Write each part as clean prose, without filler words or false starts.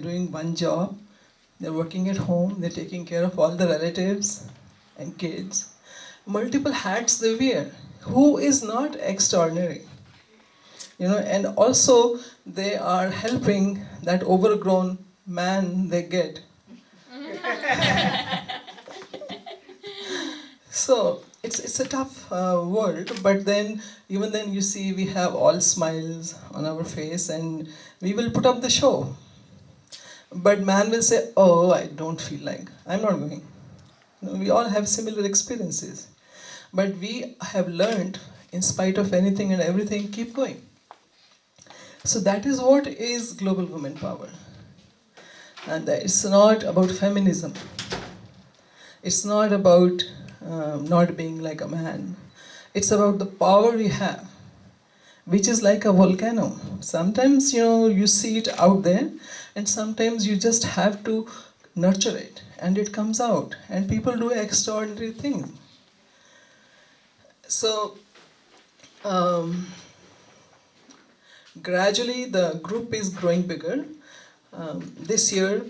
doing one job, they're working at home, they're taking care of all the relatives and kids. Multiple hats they wear. Who is not extraordinary? And also they are helping that overgrown man they get. So it's a tough world, but then even then you see we have all smiles on our face and we will put up the show. But man will say, "Oh, I don't feel like I'm not going." We all have similar experiences, but we have learned, in spite of anything and everything, keep going. So that is what is global women power, and it's not about feminism. It's not about not being like a man. It's about the power we have, which is like a volcano. Sometimes you see it out there, and sometimes you just have to nurture it, and it comes out, and people do extraordinary things. So gradually the group is growing bigger. This year,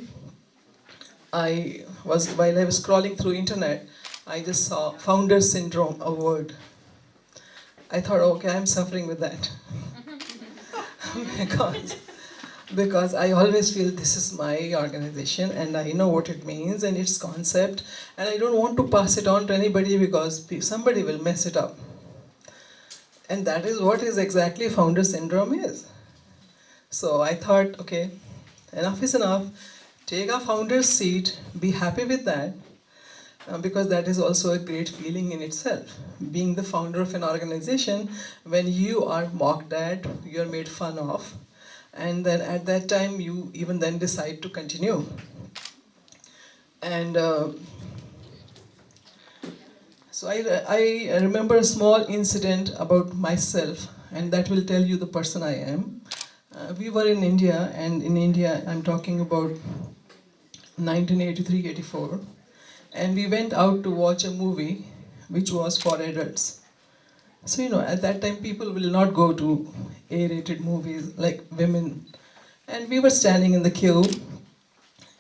while I was scrolling through internet, I just saw founder syndrome, a word. I thought, okay, I'm suffering with that. because I always feel this is my organization and I know what it means and its concept, and I don't want to pass it on to anybody because somebody will mess it up. And that is what is exactly founder syndrome is. So I thought, okay, enough is enough. Take a founder's seat, be happy with that, because that is also a great feeling in itself. Being the founder of an organization, when you are mocked at, you are made fun of, and then at that time you even then decide to continue. And so I remember a small incident about myself, and that will tell you the person I am. We were in India, and in India I'm talking about 1983-84, and we went out to watch a movie which was for adults. So at that time people will not go to A-rated movies like women. And we were standing in the queue,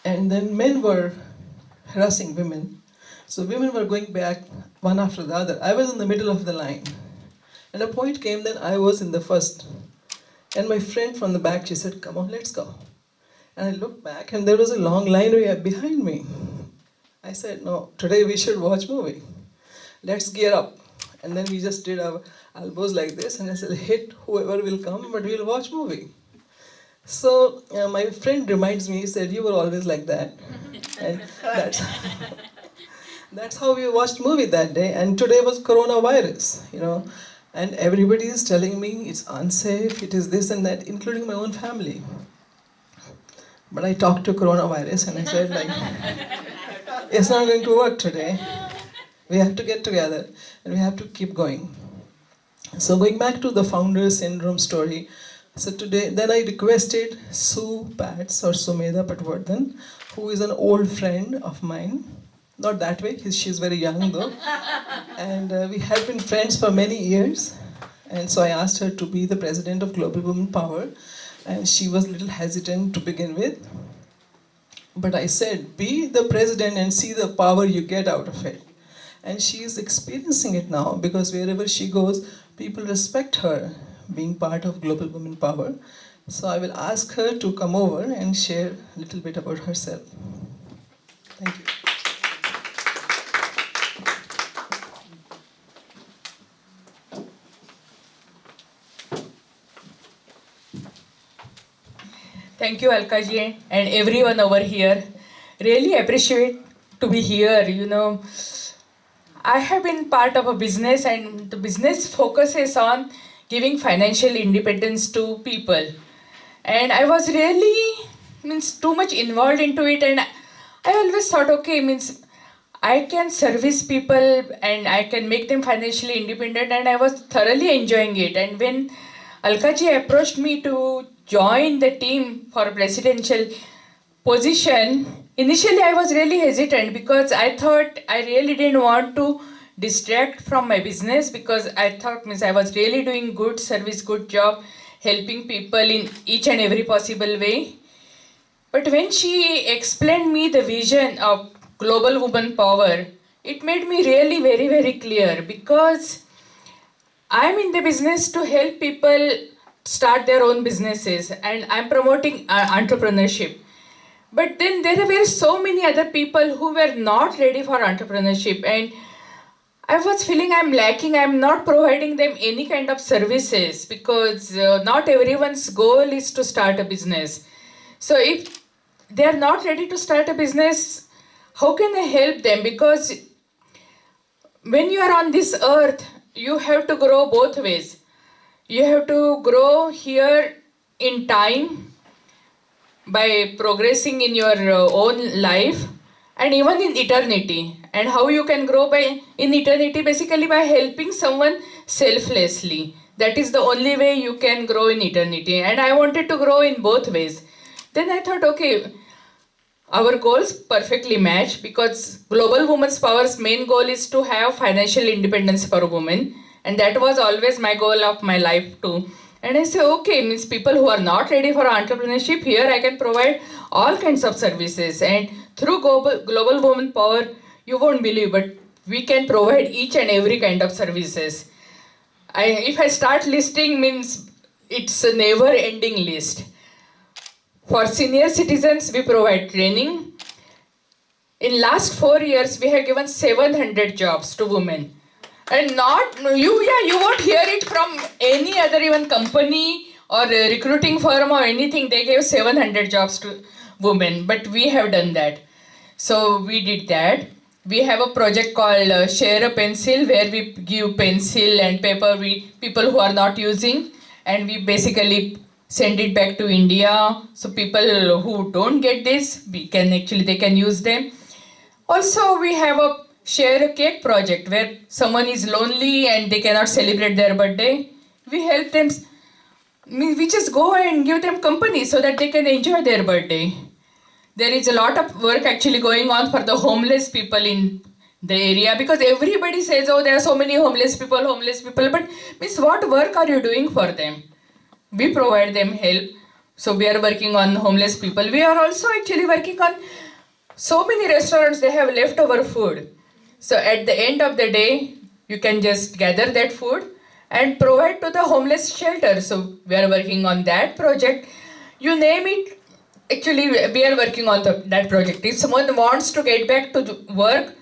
and then men were harassing women. So women were going back one after the other. I was in the middle of the line. And a point came that I was in the first. And my friend from the back, she said, "Come on, let's go." And I looked back and there was a long line behind me. I said, "No, today we should watch movie. Let's gear up." And then we just did our elbows like this, and I said, "Hit whoever will come, but we'll watch movie." So my friend reminds me, he said, "You were always like that." And that's how we watched movie that day. And today was coronavirus. And everybody is telling me it's unsafe, it is this and that, including my own family. But I talked to coronavirus and I said, it's not going to work today. We have to get together and we have to keep going. So going back to the founder syndrome story, so today, then I requested Sue Pats or Sumedha Patwardhan, who is an old friend of mine. Not that way, she's very young though. And we had been friends for many years. And so I asked her to be the president of Global Women Power. And she was a little hesitant to begin with. But I said, be the president and see the power you get out of it. And she is experiencing it now, because wherever she goes, people respect her being part of Global Women Power. So I will ask her to come over and share a little bit about herself. Thank you. Thank you, Alkaji, and everyone over here. Really appreciate to be here. I have been part of a business, and the business focuses on giving financial independence to people. And I was really too much involved into it, and I always thought, okay, I can service people and I can make them financially independent, and I was thoroughly enjoying it. And when Alkaji approached me to join the team for a presidential position, initially I was really hesitant because I thought I really didn't want to distract from my business, because I thought I was really doing good service, good job, helping people in each and every possible way. But when she explained me the vision of global woman power, it made me really very, very clear because I'm in the business to help people start their own businesses and I'm promoting entrepreneurship. But then there were so many other people who were not ready for entrepreneurship, and I was feeling I'm lacking. I'm not providing them any kind of services because not everyone's goal is to start a business. So if they are not ready to start a business, how can I help them? Because when you are on this earth, you have to grow both ways. You have to grow here in time by progressing in your own life and even in eternity. And how you can grow by in eternity, basically by helping someone selflessly. That is the only way you can grow in eternity. And I wanted to grow in both ways. Then I thought, okay, our goals perfectly match because Global Women's Power's main goal is to have financial independence for women, and that was always my goal of my life too. And I say, okay, means people who are not ready for entrepreneurship, here I can provide all kinds of services. And through Global Women Power, you won't believe, but we can provide each and every kind of services. If I start listing, means it's a never-ending list. For senior citizens, we provide training. In last 4 years, we have given 700 jobs to women. And not you won't hear it from any other even company or recruiting firm or anything. They gave 700 jobs to women, but we have done that. So we did that. We have a project called Share a Pencil, where we give pencil and paper people who are not using, and we basically send it back to India. So people who don't get this, they can use them. Also, we have a Share a Cake project where someone is lonely and they cannot celebrate their birthday. We help them. We just go and give them company so that they can enjoy their birthday. There is a lot of work actually going on for the homeless people in the area, because everybody says, oh, there are so many homeless people, but means what work are you doing for them? We provide them help. So we are working on homeless people. We are also actually working on so many restaurants, they have leftover food. So at the end of the day, you can just gather that food and provide to the homeless shelter. So we are working on that project. You name it, actually we are working on that project. If someone wants to get back to work,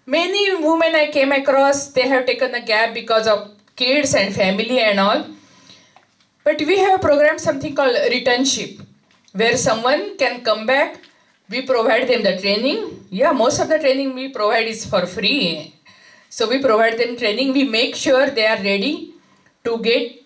many women I came across, they have taken a gap because of kids and family and all. But we have programmed something called returnship, where someone can come back. We provide them the training. Yeah, most of the training we provide is for free. So we provide them training. We make sure they are ready to get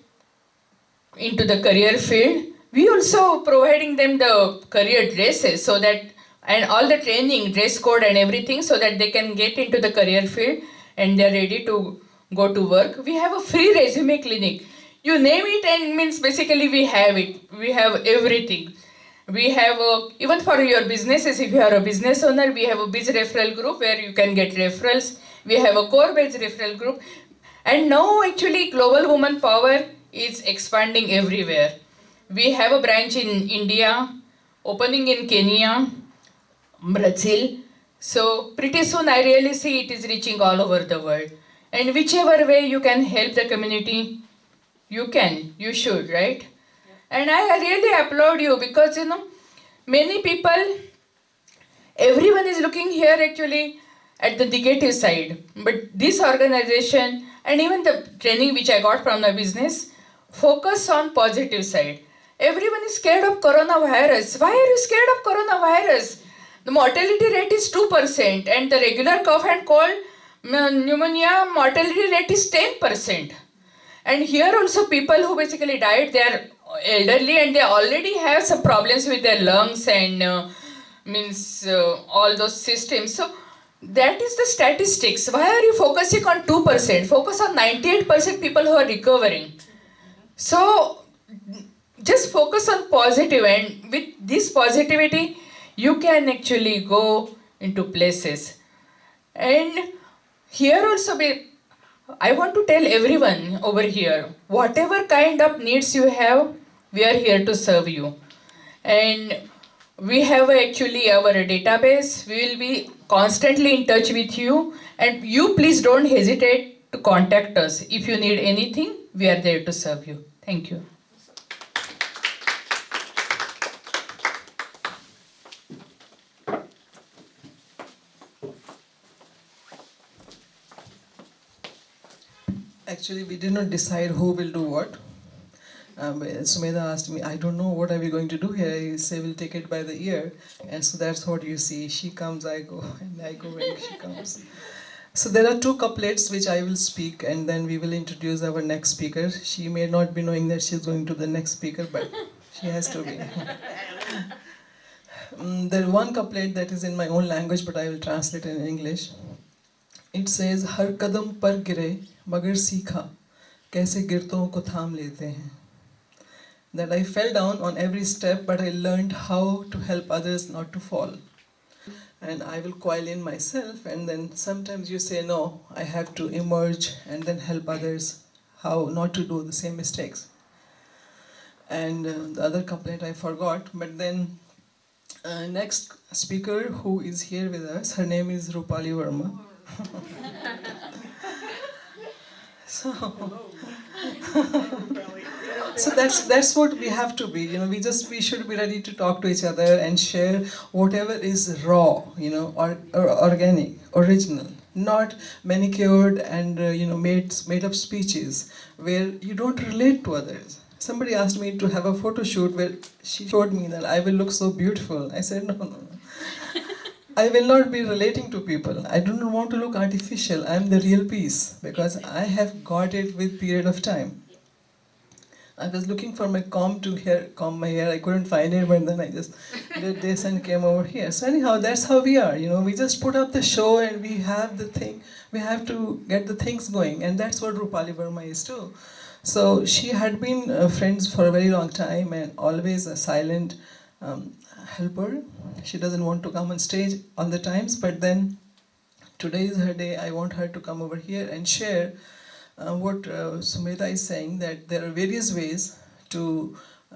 into the career field. We also providing them the career dresses so that, and all the training, dress code and everything, so that they can get into the career field and they are ready to go to work. We have a free resume clinic. You name it, and means basically we have it. We have everything. We have even for your businesses, if you are a business owner, we have a biz referral group where you can get referrals. We have a core based referral group. And now actually Global Woman Power is expanding everywhere. We have a branch in India, opening in Kenya, Brazil. So pretty soon I really see it is reaching all over the world. And whichever way you can help the community, you should, right? And I really applaud you because, many people, everyone is looking here actually at the negative side. But this organization and even the training which I got from the business focus on positive side. Everyone is scared of coronavirus. Why are you scared of coronavirus? The mortality rate is 2% and the regular cough and cold pneumonia mortality rate is 10%. And here also people who basically died, they are elderly and they already have some problems with their lungs and all those systems. So that is the statistics. Why are you focusing on 2%? Focus on 98% people who are recovering. So just focus on positive, and with this positivity, you can actually go into places. And here also, I want to tell everyone over here, whatever kind of needs you have, we are here to serve you. And We have actually our database. We will be constantly in touch with you, and you please don't hesitate to contact us. If you need anything, we are there to serve you. Thank you. Actually, we did not decide who will do what. Sumedha asked me, I don't know what are we going to do here. I say we'll take it by the ear, and so that's what you see. She comes, I go, and I go when she comes. So there are two couplets which I will speak, and then we will introduce our next speaker. She may not be knowing that she's going to the next speaker, but she has to be. There one couplet that is in my own language, but I will translate it in English. It says, हर कदम पर गिरे मगर सीखा कैसे गिरतों को थाम लेते हैं. That I fell down on every step, but I learned how to help others not to fall. And I will coil in myself, and then sometimes you say, no, I have to emerge and then help others how not to do the same mistakes. And the other couplet I forgot, but then next speaker who is here with us, her name is Rupali Verma. So, so that's what we have to be. You know, we should be ready to talk to each other and share whatever is raw, you know, or organic, original, not manicured and made up speeches where you don't relate to others. Somebody asked me to have a photo shoot where she showed me that I will look so beautiful. I said no. I will not be relating to people. I do not want to look artificial. I am the real piece because I have got it with period of time. I was looking for my comb my hair. I couldn't find it, but then I just did this and came over here. So anyhow, that's how we are. You know, we just put up the show and we have the thing. We have to get the things going, and that's what Rupali Verma is too. So she had been friends for a very long time and always a silent helper. She doesn't want to come on stage all the times, but then today is her day. I want her to come over here and share what Sumedha is saying, that there are various ways to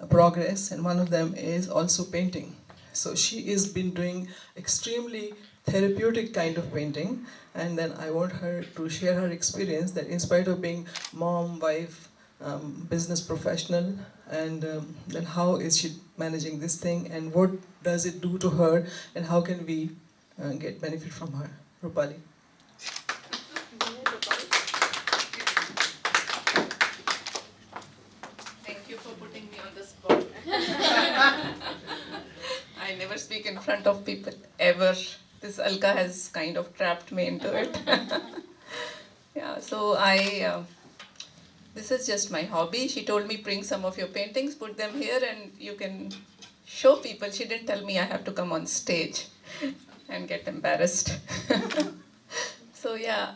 progress, and one of them is also painting. So she has been doing extremely therapeutic kind of painting, and then I want her to share her experience that in spite of being mom, wife, business professional, and then how is she managing this thing, and what does it do to her, and how can we get benefit from her. Rupali. Thank you for putting me on the spot. I never speak in front of people, ever. This Alka has kind of trapped me into it. Yeah, so this is just my hobby. She told me, bring some of your paintings, put them here, and you can show people. She didn't tell me I have to come on stage and get embarrassed. So yeah,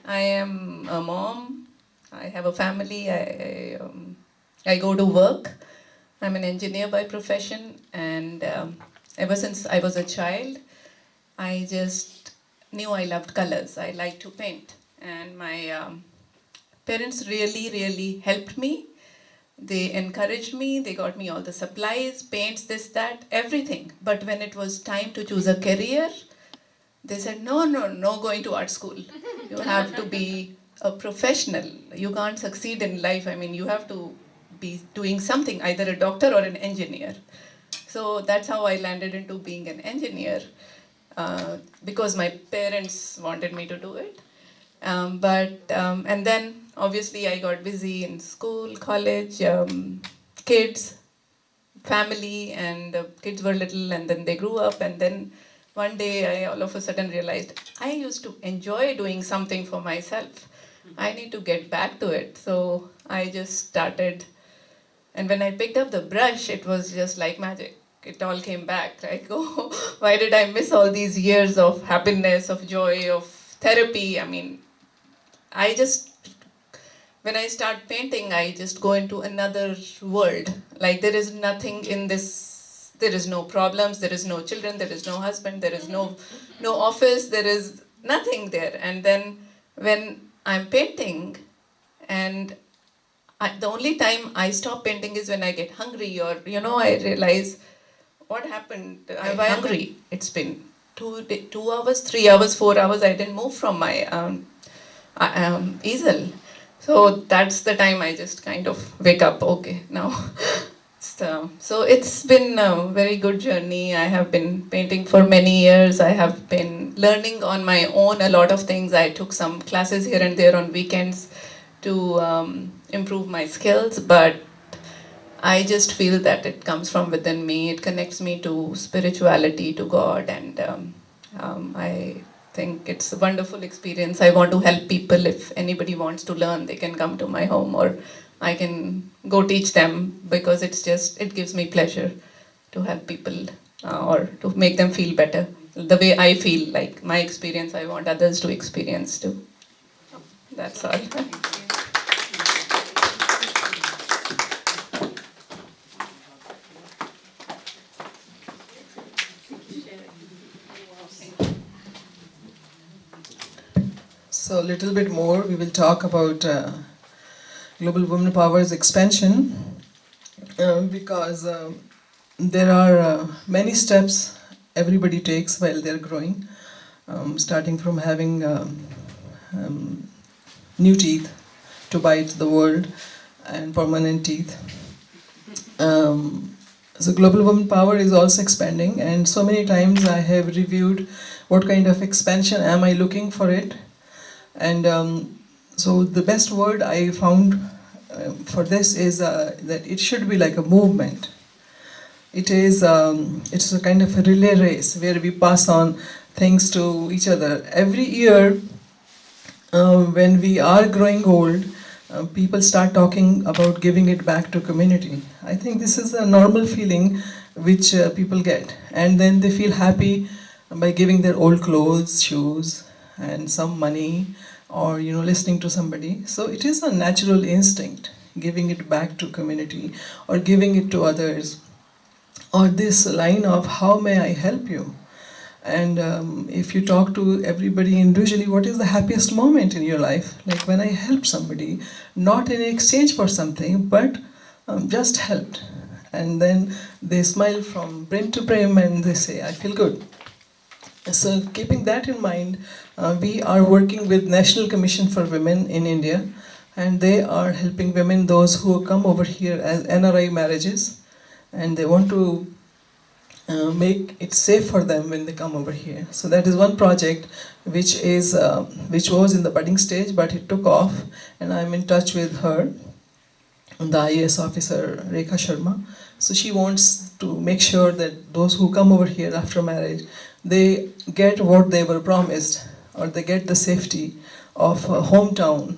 I am a mom. I have a family. I go to work. I'm an engineer by profession, and ever since I was a child, I just knew I loved colors. I like to paint, and my parents really, really helped me. They encouraged me. They got me all the supplies, paints, this, that, everything. But when it was time to choose a career, they said, no, no, no going to art school. You have to be a professional. You can't succeed in life. I mean, you have to be doing something, either a doctor or an engineer. So that's how I landed into being an engineer, because my parents wanted me to do it. And then obviously I got busy in school, college, kids, family, and the kids were little, and then they grew up, and then one day I all of a sudden realized I used to enjoy doing something for myself. I need to get back to it. So I just started, and when I picked up the brush, it was just like magic. It all came back. Like, oh, why did I miss all these years of happiness, of joy, of therapy? I mean, when I start painting, I just go into another world. Like, there is nothing in this, there is no problems, there is no children, there is no husband, there is no office, there is nothing there. And then when I'm painting, and the only time I stop painting is when I get hungry, or, I realize, what happened? I'm hungry. It's been 2 hours, 3 hours, 4 hours. I didn't move from my easel. So that's the time I just kind of wake up. Okay, now. So it's been a very good journey. I have been painting for many years. I have been learning on my own a lot of things. I took some classes here and there on weekends to improve my skills, but I just feel that it comes from within me. It connects me to spirituality, to God, and I think it's a wonderful experience. I want to help people. If anybody wants to learn, they can come to my home, or I can go teach them, because it gives me pleasure to help people or to make them feel better. The way I feel, like my experience, I want others to experience too. That's all. So a little bit more, we will talk about Global Women Power's expansion because there are many steps everybody takes while they're growing, starting from having new teeth to bite the world and permanent teeth. So Global Women Power is also expanding, and so many times I have reviewed what kind of expansion am I looking for it. And so the best word I found for this is that it should be like a movement. It's a kind of a relay race where we pass on things to each other. Every year, when we are growing old, people start talking about giving it back to community. I think this is a normal feeling which people get, and then they feel happy by giving their old clothes, shoes, and some money, or listening to somebody. So it is a natural instinct, giving it back to community or giving it to others, or this line of how may I help you. And if you talk to everybody individually, what is the happiest moment in your life? Like when I helped somebody, not in exchange for something, but just helped. And then they smile from brim to brim and they say, I feel good. So keeping that in mind, we are working with National Commission for Women in India, and they are helping women, those who come over here as NRI marriages, and they want to make it safe for them when they come over here. So that is one project which was in the budding stage, but it took off, and I'm in touch with her, the IAS officer Rekha Sharma. So she wants to make sure that those who come over here after marriage, they get what they were promised, or they get the safety of a hometown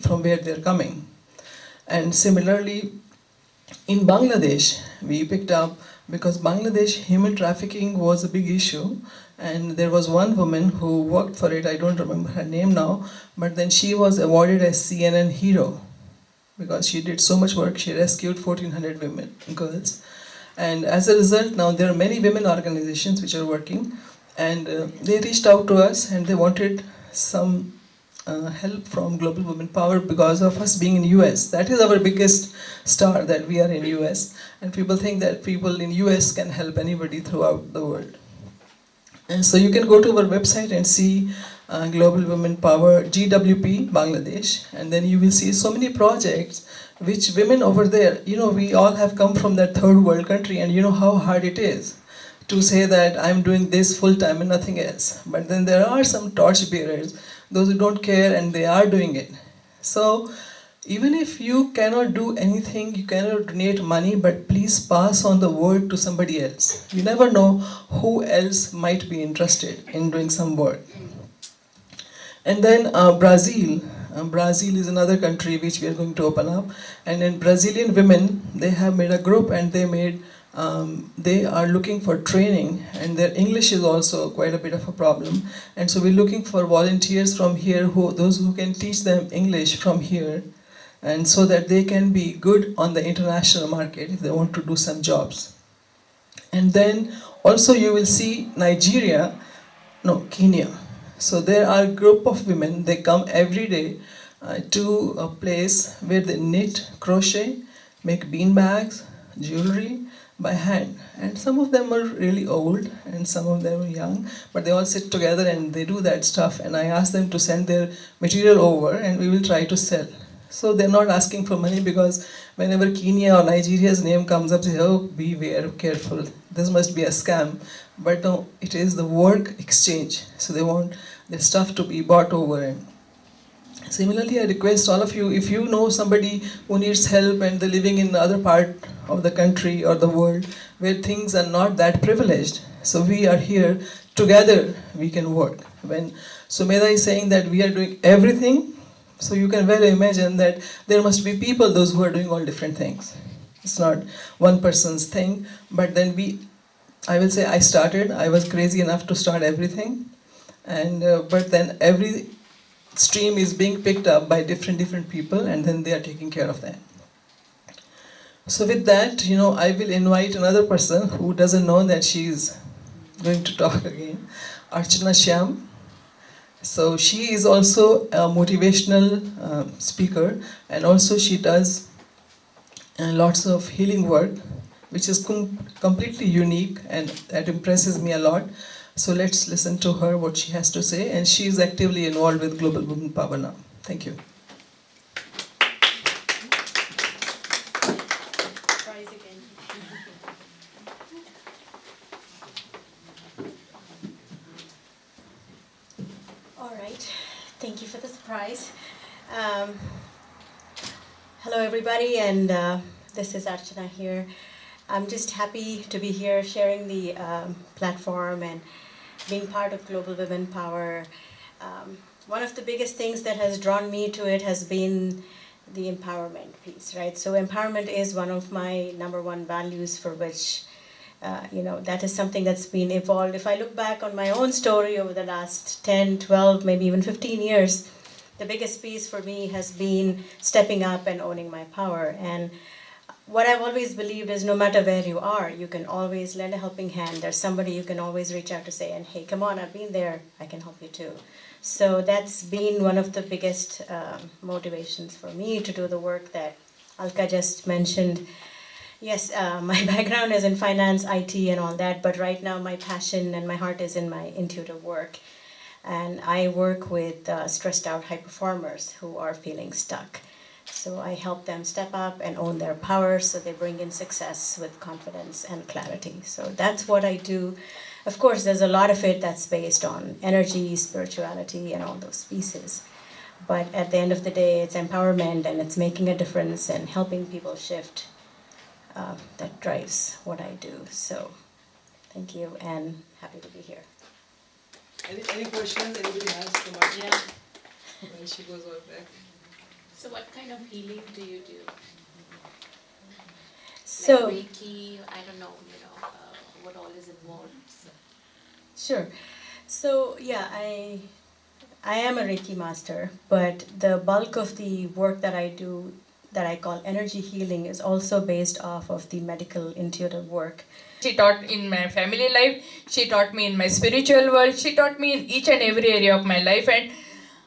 from where they're coming. And similarly, in Bangladesh, we picked up, because Bangladesh human trafficking was a big issue, and there was one woman who worked for it, I don't remember her name now, but then she was awarded as CNN hero because she did so much work. She rescued 1,400 women, girls. And as a result, now there are many women organizations which are working, and they reached out to us and they wanted some help from Global Women Power because of us being in US. That is our biggest star, that we are in US, and people think that people in US can help anybody throughout the world. And so you can go to our website and see Global Women Power, GWP Bangladesh, and then you will see so many projects which women over there, we all have come from that third world country, and you know how hard it is to say that I'm doing this full time and nothing else. But then there are some torch bearers, those who don't care, and they are doing it. So even if you cannot do anything, you cannot donate money, but please pass on the word to somebody else. You never know who else might be interested in doing some work. And then Brazil. Brazil is another country which we are going to open up. And in Brazilian women, they have made a group, and they are looking for training, and their English is also quite a bit of a problem. And so we're looking for volunteers from here, those who can teach them English from here, and so that they can be good on the international market if they want to do some jobs. And then also you will see Kenya. So there are a group of women, they come every day to a place where they knit, crochet, make bean bags, jewelry by hand. And some of them are really old and some of them are young, but they all sit together and they do that stuff. And I ask them to send their material over and we will try to sell. So they're not asking for money because whenever Kenya or Nigeria's name comes up, they say, oh, beware, careful, this must be a scam. But no, it is the work exchange. So they want their stuff to be bought over. And similarly, I request all of you, if you know somebody who needs help and they're living in other part of the country or the world where things are not that privileged, so we are here, together we can work. When Sumedha is saying that we are doing everything, so you can well imagine that there must be people, those who are doing all different things. It's not one person's thing, but then I will say I was crazy enough to start everything. But then every stream is being picked up by different people and then they are taking care of that. So with that, I will invite another person who doesn't know that she is going to talk again, Archana Shyam. So she is also a motivational speaker and also she does lots of healing work, which is completely unique and that impresses me a lot. So let's listen to her, what she has to say, and she is actively involved with Global Women Power now. Thank you. All right, thank you for the surprise. Um, hello everybody, and this is Archana here. I'm just happy to be here sharing the platform and being part of Global Women Power. One of the biggest things that has drawn me to it has been the empowerment piece, right? So empowerment is one of my number one values for which, that is something that's been evolved. If I look back on my own story over the last 10, 12, maybe even 15 years, the biggest piece for me has been stepping up and owning my power. And what I've always believed is no matter where you are, you can always lend a helping hand. There's somebody you can always reach out to say, and hey, come on, I've been there, I can help you too. So that's been one of the biggest motivations for me to do the work that Alka just mentioned. Yes, my background is in finance, IT, and all that, but right now my passion and my heart is in my intuitive work. And I work with stressed out high performers who are feeling stuck. So I help them step up and own their power so they bring in success with confidence and clarity. So that's what I do. Of course, there's a lot of it that's based on energy, spirituality, and all those pieces. But at the end of the day, it's empowerment and it's making a difference and helping people shift that drives what I do. So thank you and happy to be here. Any questions anybody has from Archana? Yeah. When she goes over back. So what kind of healing do you do? So Like Reiki, I don't know, what all is involved. So. sure. So yeah, I am a Reiki master, but the bulk of the work that I do that I call energy healing is also based off of the medical intuitive work. She taught in my family life, she taught me in my spiritual world, she taught me in each and every area of my life, and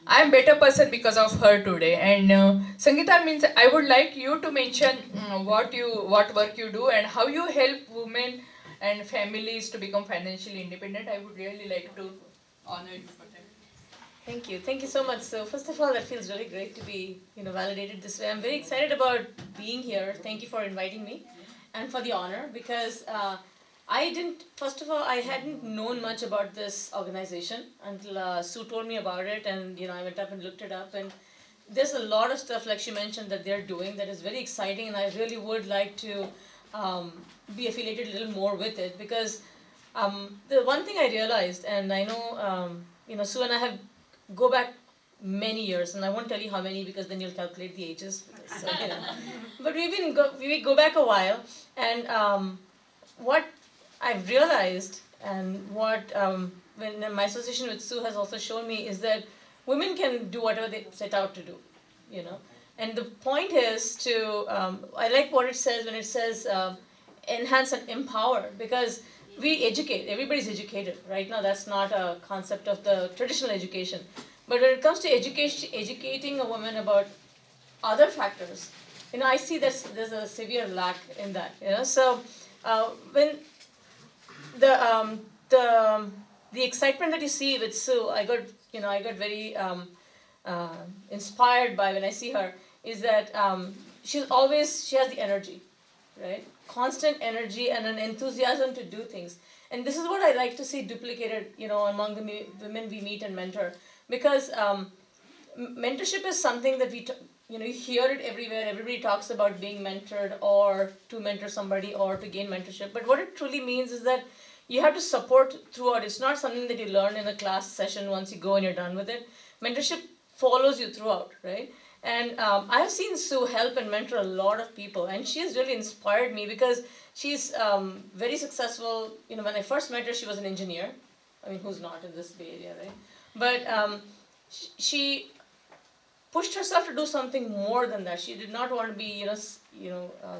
I'm better person because of her today. And Sangeeta, means I would like you to mention what work you do and how you help women and families to become financially independent. I would really like to honor you for that. Thank you so much. So first of all, that feels really great to be validated this way. I'm very excited about being here. Thank you for inviting me and for the honor, because I hadn't known much about this organization until Sue told me about it, and I went up and looked it up, and there's a lot of stuff, like she mentioned, that they're doing that is very exciting, and I really would like to be affiliated a little more with it, because the one thing I realized, and I know Sue and I go back many years, and I won't tell you how many because then you'll calculate the ages. So, but we go back a while, and what I've realized, and what when my association with Sue has also shown me, is that women can do whatever they set out to do, And the point is to I like what it says when it says enhance and empower, because we educate. Everybody's educated right now. That's not a concept of the traditional education. But when it comes to educating a woman about other factors, I see there's a severe lack in that. So when the the excitement that you see with Sue, I got very inspired by when I see her. Is that she has the energy, right? Constant energy and an enthusiasm to do things. And this is what I like to see duplicated, among the women we meet and mentor, because mentorship is something that you hear it everywhere. Everybody talks about being mentored or to mentor somebody or to gain mentorship. But what it truly means is that you have to support throughout. It's not something that you learn in a class session once you go and you're done with it. Mentorship follows you throughout, right? And I've seen Sue help and mentor a lot of people, and she has really inspired me because she's very successful. When I first met her, she was an engineer. I mean, who's not in this Bay Area, right? But she pushed herself to do something more than that. She did not want to be,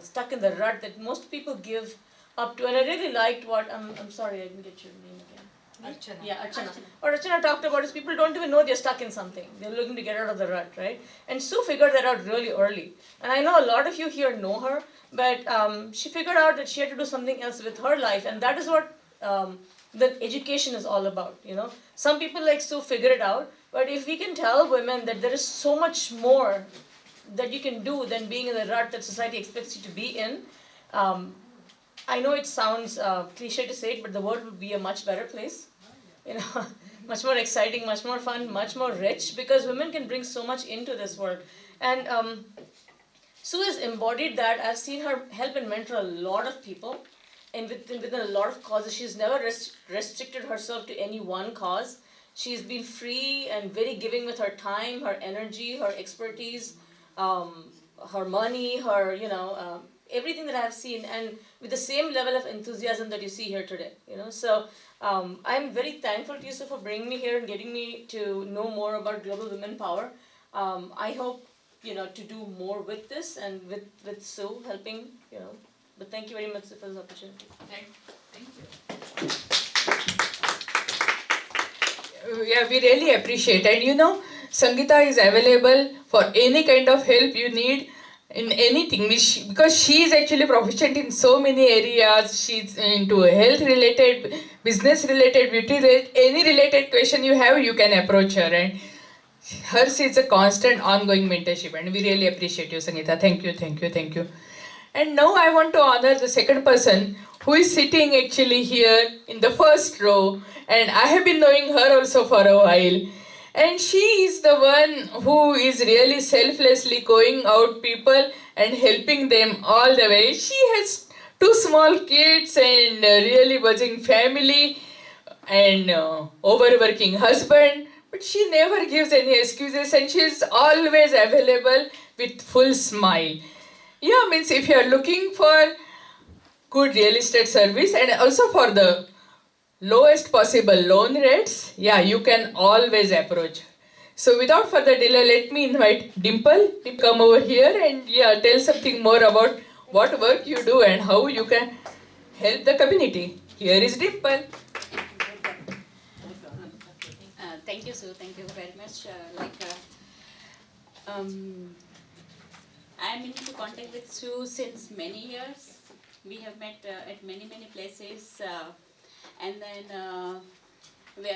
stuck in the rut that most people give up to. And I really liked what I'm sorry, I didn't get your name again. Archana. Yeah, Archana. What Archana talked about is people don't even know they're stuck in something. They're looking to get out of the rut, right? And Sue figured that out really early. And I know a lot of you here know her, but she figured out that she had to do something else with her life, and that is what the education is all about. Some people like Sue figure it out, but if we can tell women that there is so much more that you can do than being in the rut that society expects you to be in, I know it sounds cliche to say it, but the world would be a much better place. Much more exciting, much more fun, much more rich, because women can bring so much into this world. And Sue has embodied that. I've seen her help and mentor a lot of people, and within a lot of causes. She's never restricted herself to any one cause. She's been free and very giving with her time, her energy, her expertise, her money, her everything that I've seen, and with the same level of enthusiasm that you see here today. So I'm very thankful to you, Sue, for bringing me here and getting me to know more about Global Women Power. I hope to do more with this and with Sue helping. But thank you very much, Sue, for this opportunity. Thank you. Yeah, we really appreciate it. And Sangeeta is available for any kind of help you need in anything, because she is actually proficient in so many areas. She's into health related, business related, beauty related, any related question you have, you can approach her. And hers is a constant ongoing mentorship, and we really appreciate you, Sangeeta. Thank you, thank you, thank you. And now I want to honor the second person who is sitting actually here in the first row, and I have been knowing her also for a while. And she is the one who is really selflessly going out people and helping them all the way. She has 2 small kids and really buzzing family and overworking husband, but she never gives any excuses, and she is always available with full smile. Yeah, means if you are looking for good real estate service and also for the lowest possible loan rates, yeah, you can always approach her. So without further delay, let me invite Dimple to come over here and tell something more about what work you do and how you can help the community. Here is Dimple. Thank you, Sue. Thank you very much. I'm into contact with Sue since many years. We have met at many places, and then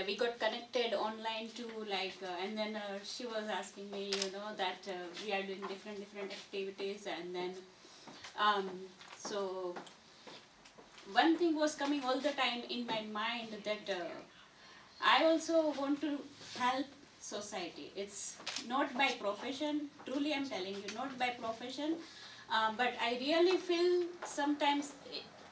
we got connected online too. And then she was asking me, that we are doing different activities, and then so one thing was coming all the time in my mind that I also want to help society. It's not by profession, truly I'm telling you, not by profession, but I really feel sometimes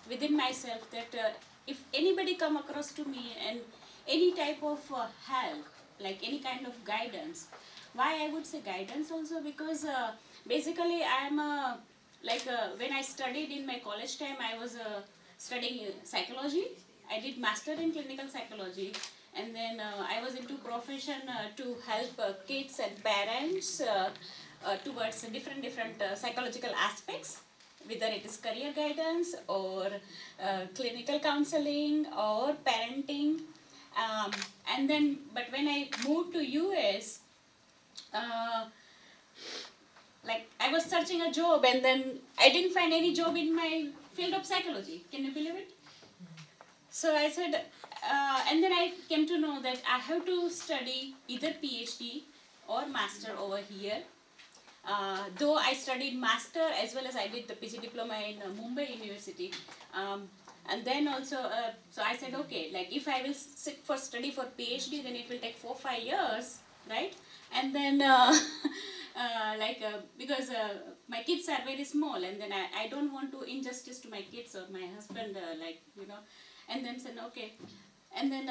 within myself that if anybody come across to me and any type of help, like any kind of guidance. Why I would say guidance also? Because basically I am when I studied in my college time, I was studying psychology. I did master in clinical psychology, and then I was into profession to help kids and parents towards different psychological aspects, whether it is career guidance or clinical counseling or parenting. And then, but when I moved to US, like I was searching a job and then I didn't find any job in my field of psychology. Can you believe it? So I said, and then I came to know that I have to study either PhD or master over here. Though I studied master as well as I did the PG diploma in Mumbai University. And then also, so I said, okay, like if I will sit for study for PhD, then it will take 4-5 years, right? And then, because my kids are very small, and then I don't want to injustice to my kids or my husband, and then said, okay. And then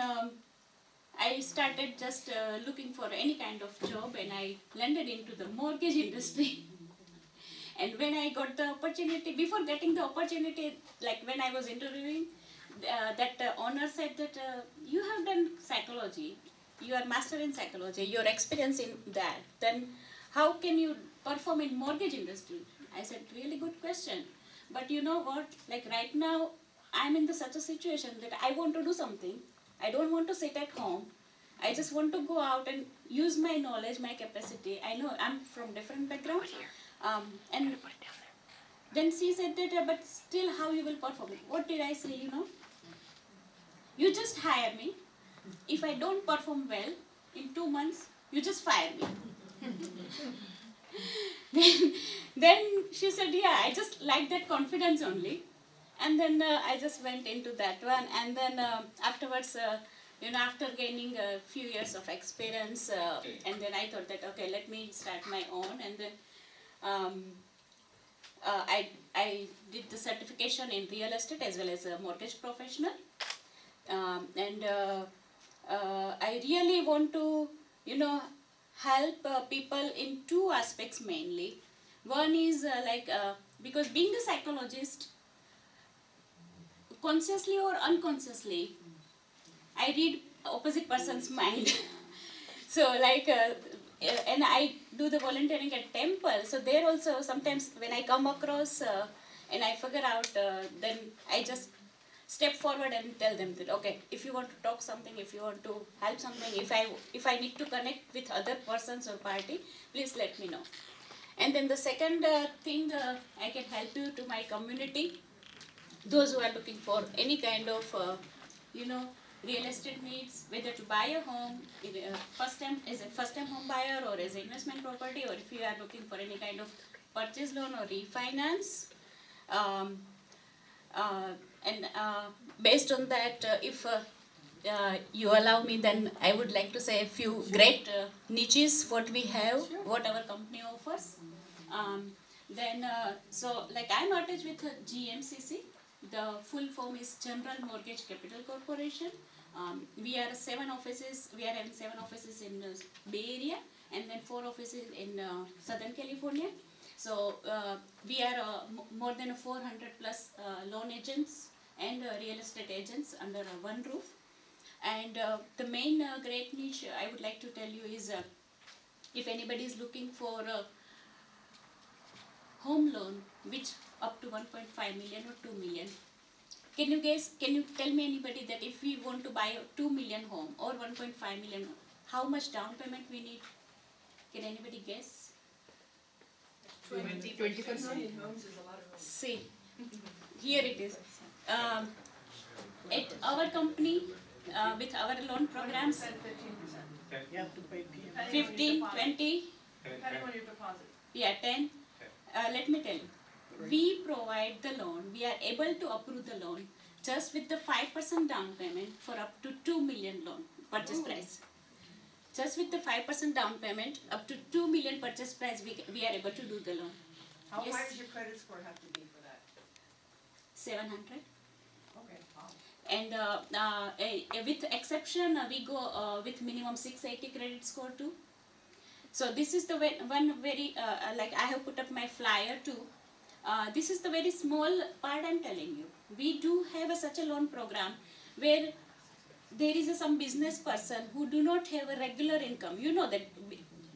I started just looking for any kind of job, and I landed into the mortgage industry. And when I got the opportunity, before getting the opportunity, like when I was interviewing, that owner said that you have done psychology, you are master in psychology, your experience in that, then how can you perform in mortgage industry? I said, really good question. But you know what, like right now, I'm in such a situation that I want to do something. I don't want to sit at home. I just want to go out and use my knowledge, my capacity. I know I'm from different backgrounds. And then she said that, but still how you will perform? What did I say, You just hire me. If I don't perform well, in 2 months, you just fire me. then she said, yeah, I just like that confidence only. And then I just went into that one. And then afterwards, after gaining a few years of experience, and then I thought that, okay, let me start my own. And then I did the certification in real estate as well as a mortgage professional. And I really want to, help people in 2 aspects mainly. One is because being a psychologist, consciously or unconsciously, I read opposite person's mind. So and I do the volunteering at temple. So there also sometimes when I come across and I figure out, then I just step forward and tell them that, okay, if you want to talk something, if you want to help something, if I need to connect with other persons or party, please let me know. And then the second thing, I can help you to my community, those who are looking for any kind of, real estate needs, whether to buy a home, first time home buyer or as investment property, or if you are looking for any kind of purchase loan or refinance. And based on that, if you allow me, then I would like to say a few great niches what we have, what our company offers. I'm attached with GMCC. The full form is General Mortgage Capital Corporation. We are having 7 offices in Bay Area, and then 4 offices in Southern California. So we are more than 400 plus loan agents and real estate agents under one roof. And the main great niche I would like to tell you is if anybody is looking for a home loan which up to 1.5 million or 2 million. Can you tell me anybody that if we want to buy a 2 million home or 1.5 million, how much down payment we need? Can anybody guess? 20%. See, here it is. At our company, with our loan programs, 15, 20, yeah, 10. Let me tell you, we provide the loan, we are able to approve the loan just with the 5% down payment for up to 2 million loan purchase price. Just with the 5% down payment, up to 2 million purchase price, we are able to do the loan. How Yes. high does your credit score have to be for that? 700. Okay, wow. And with exception, we go with minimum 680 credit score too. So this is the one very, I have put up my flyer too. This is the very small part I'm telling you. We do have such a loan program where there is some business person who do not have a regular income. You know that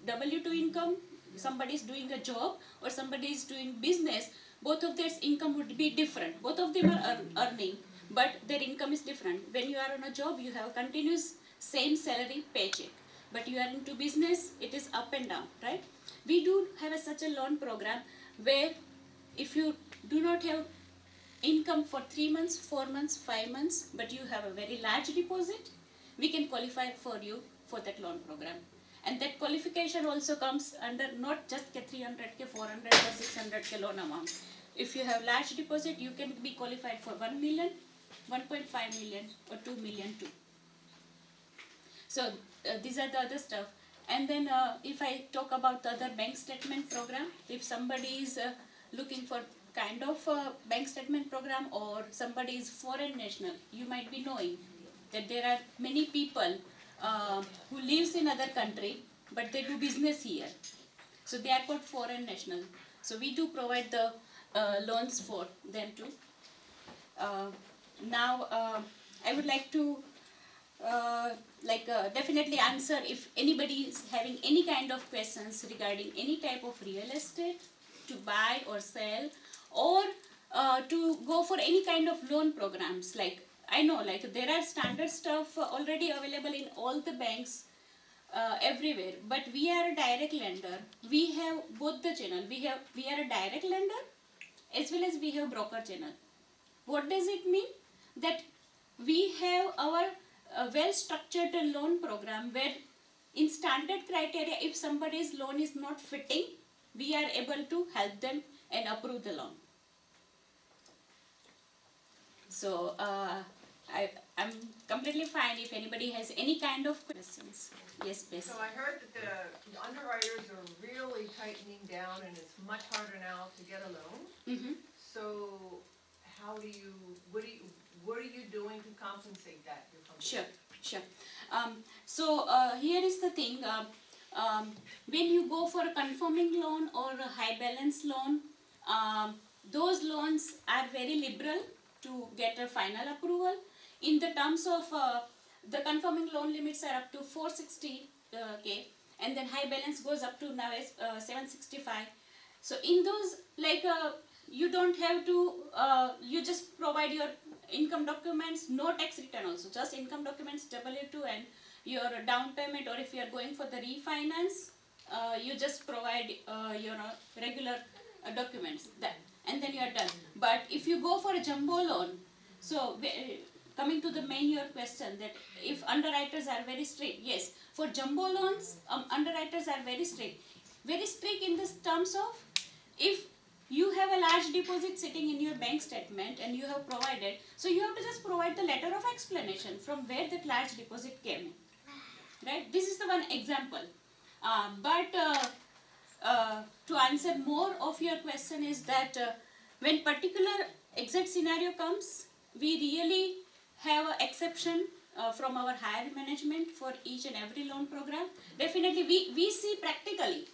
W2 income, somebody is doing a job or somebody is doing business, both of their income would be different. Both of them are earning, but their income is different. When you are on a job, you have a continuous same salary paycheck. But you are into business, it is up and down, right? we do have such a loan program where if you do not have income for 3 months, 4 months, 5 months, but you have a very large deposit, we can qualify for you for that loan program. And that qualification also comes under not just 300k, 400 or 600k loan amount. If you have large deposit, you can be qualified for 1 million, 1.5 million or 2 million too. So these are the other stuff. And then if I talk about the other bank statement program, if somebody is looking for kind of bank statement program, or somebody is foreign national, you might be knowing that there are many people who lives in other country but they do business here, so they are called foreign national. So we do provide the loans for them too. Now I would like to definitely answer if anybody is having any kind of questions regarding any type of real estate to buy or sell, or to go for any kind of loan programs. Like I know like there are standard stuff already available in all the banks everywhere, but we are a direct lender. We have both the channel. We are a direct lender as well as we have broker channel. What does it mean? That we have our well structured loan program where in standard criteria, if somebody's loan is not fitting, we are able to help them and approve the loan. So I'm completely fine if anybody has any kind of questions. Yes, please. So I heard that the underwriters are really tightening down and it's much harder now to get a loan. Mm-hmm. So what are you doing to compensate that? Your company? Sure. So here is the thing. When you go for a conforming loan or a high balance loan, those loans are very liberal to get a final approval. In the terms of the conforming loan limits are up to 460k, and then high balance goes up to now is 765. So in those you don't have to you just provide your income documents, no tax return also, just income documents, W2 and your down payment, or if you are going for the refinance, you just provide your regular documents that, and then you are done. But if you go for a jumbo loan, so coming to the main your question, that if underwriters are very strict, yes, for jumbo loans underwriters are very strict in this terms of, if you have a large deposit sitting in your bank statement and you have provided, so you have to just provide the letter of explanation from where that large deposit came in, right? This is the one example. But to answer more of your question is that when particular exact scenario comes, we really have an exception from our higher management for each and every loan program. Definitely we see practically,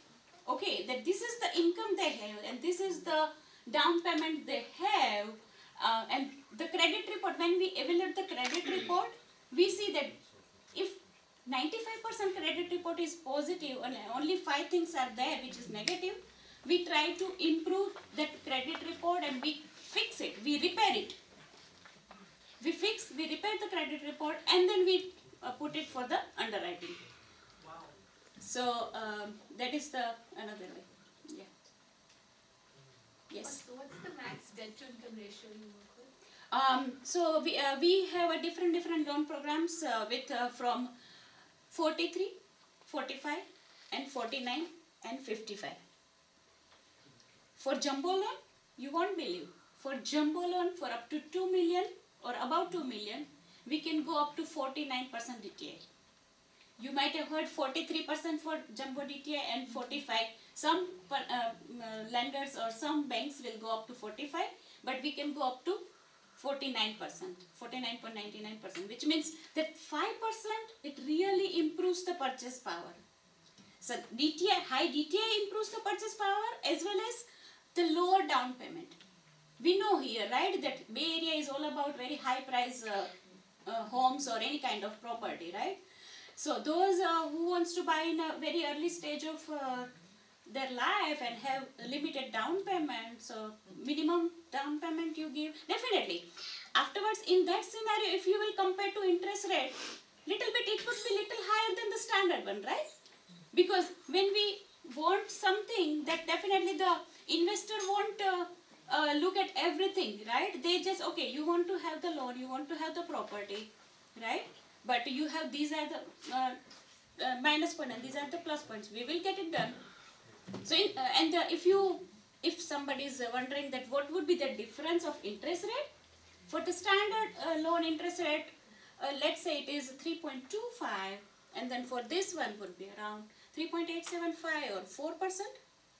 okay, that this is the income they have and this is the down payment they have, and the credit report, when we evaluate the credit report, we see that if 95% credit report is positive and only 5 things are there which is negative, we try to improve that credit report and we fix it, we repair it. We repair the credit report and then we put it for the underwriting. Wow. So that is the another way. Yeah. Yes. So what's the max debt to income ratio you work with? So we have a different loan programs with from 43, 45 and 49 and 55. For jumbo loan, you won't believe, for jumbo loan for up to 2 million or about 2 million, we can go up to 49% DTI. You might have heard 43% for jumbo DTI and 45. Some lenders or some banks will go up to 45, but we can go up to 49%, 49.99%, which means that 5% it really improves the purchase power. So DTI, high DTI improves the purchase power as well as the lower down payment. We know here, right, that Bay Area is all about very high price homes or any kind of property, right? So those who wants to buy in a very early stage of their life and have limited down payment, so minimum down payment you give, definitely. Afterwards, in that scenario, if you will compare to interest rate, little bit it would be little higher than the standard one, right? Because when we want something that definitely the investor won't look at everything, right? They just, okay, you want to have the loan, you want to have the property, right? But you have, these are the minus point and these are the plus points. We will get it done. So, if somebody is wondering that what would be the difference of interest rate, for the standard loan interest rate, let's say it is 3.25, and then for this one would be around 3.875 or 4%,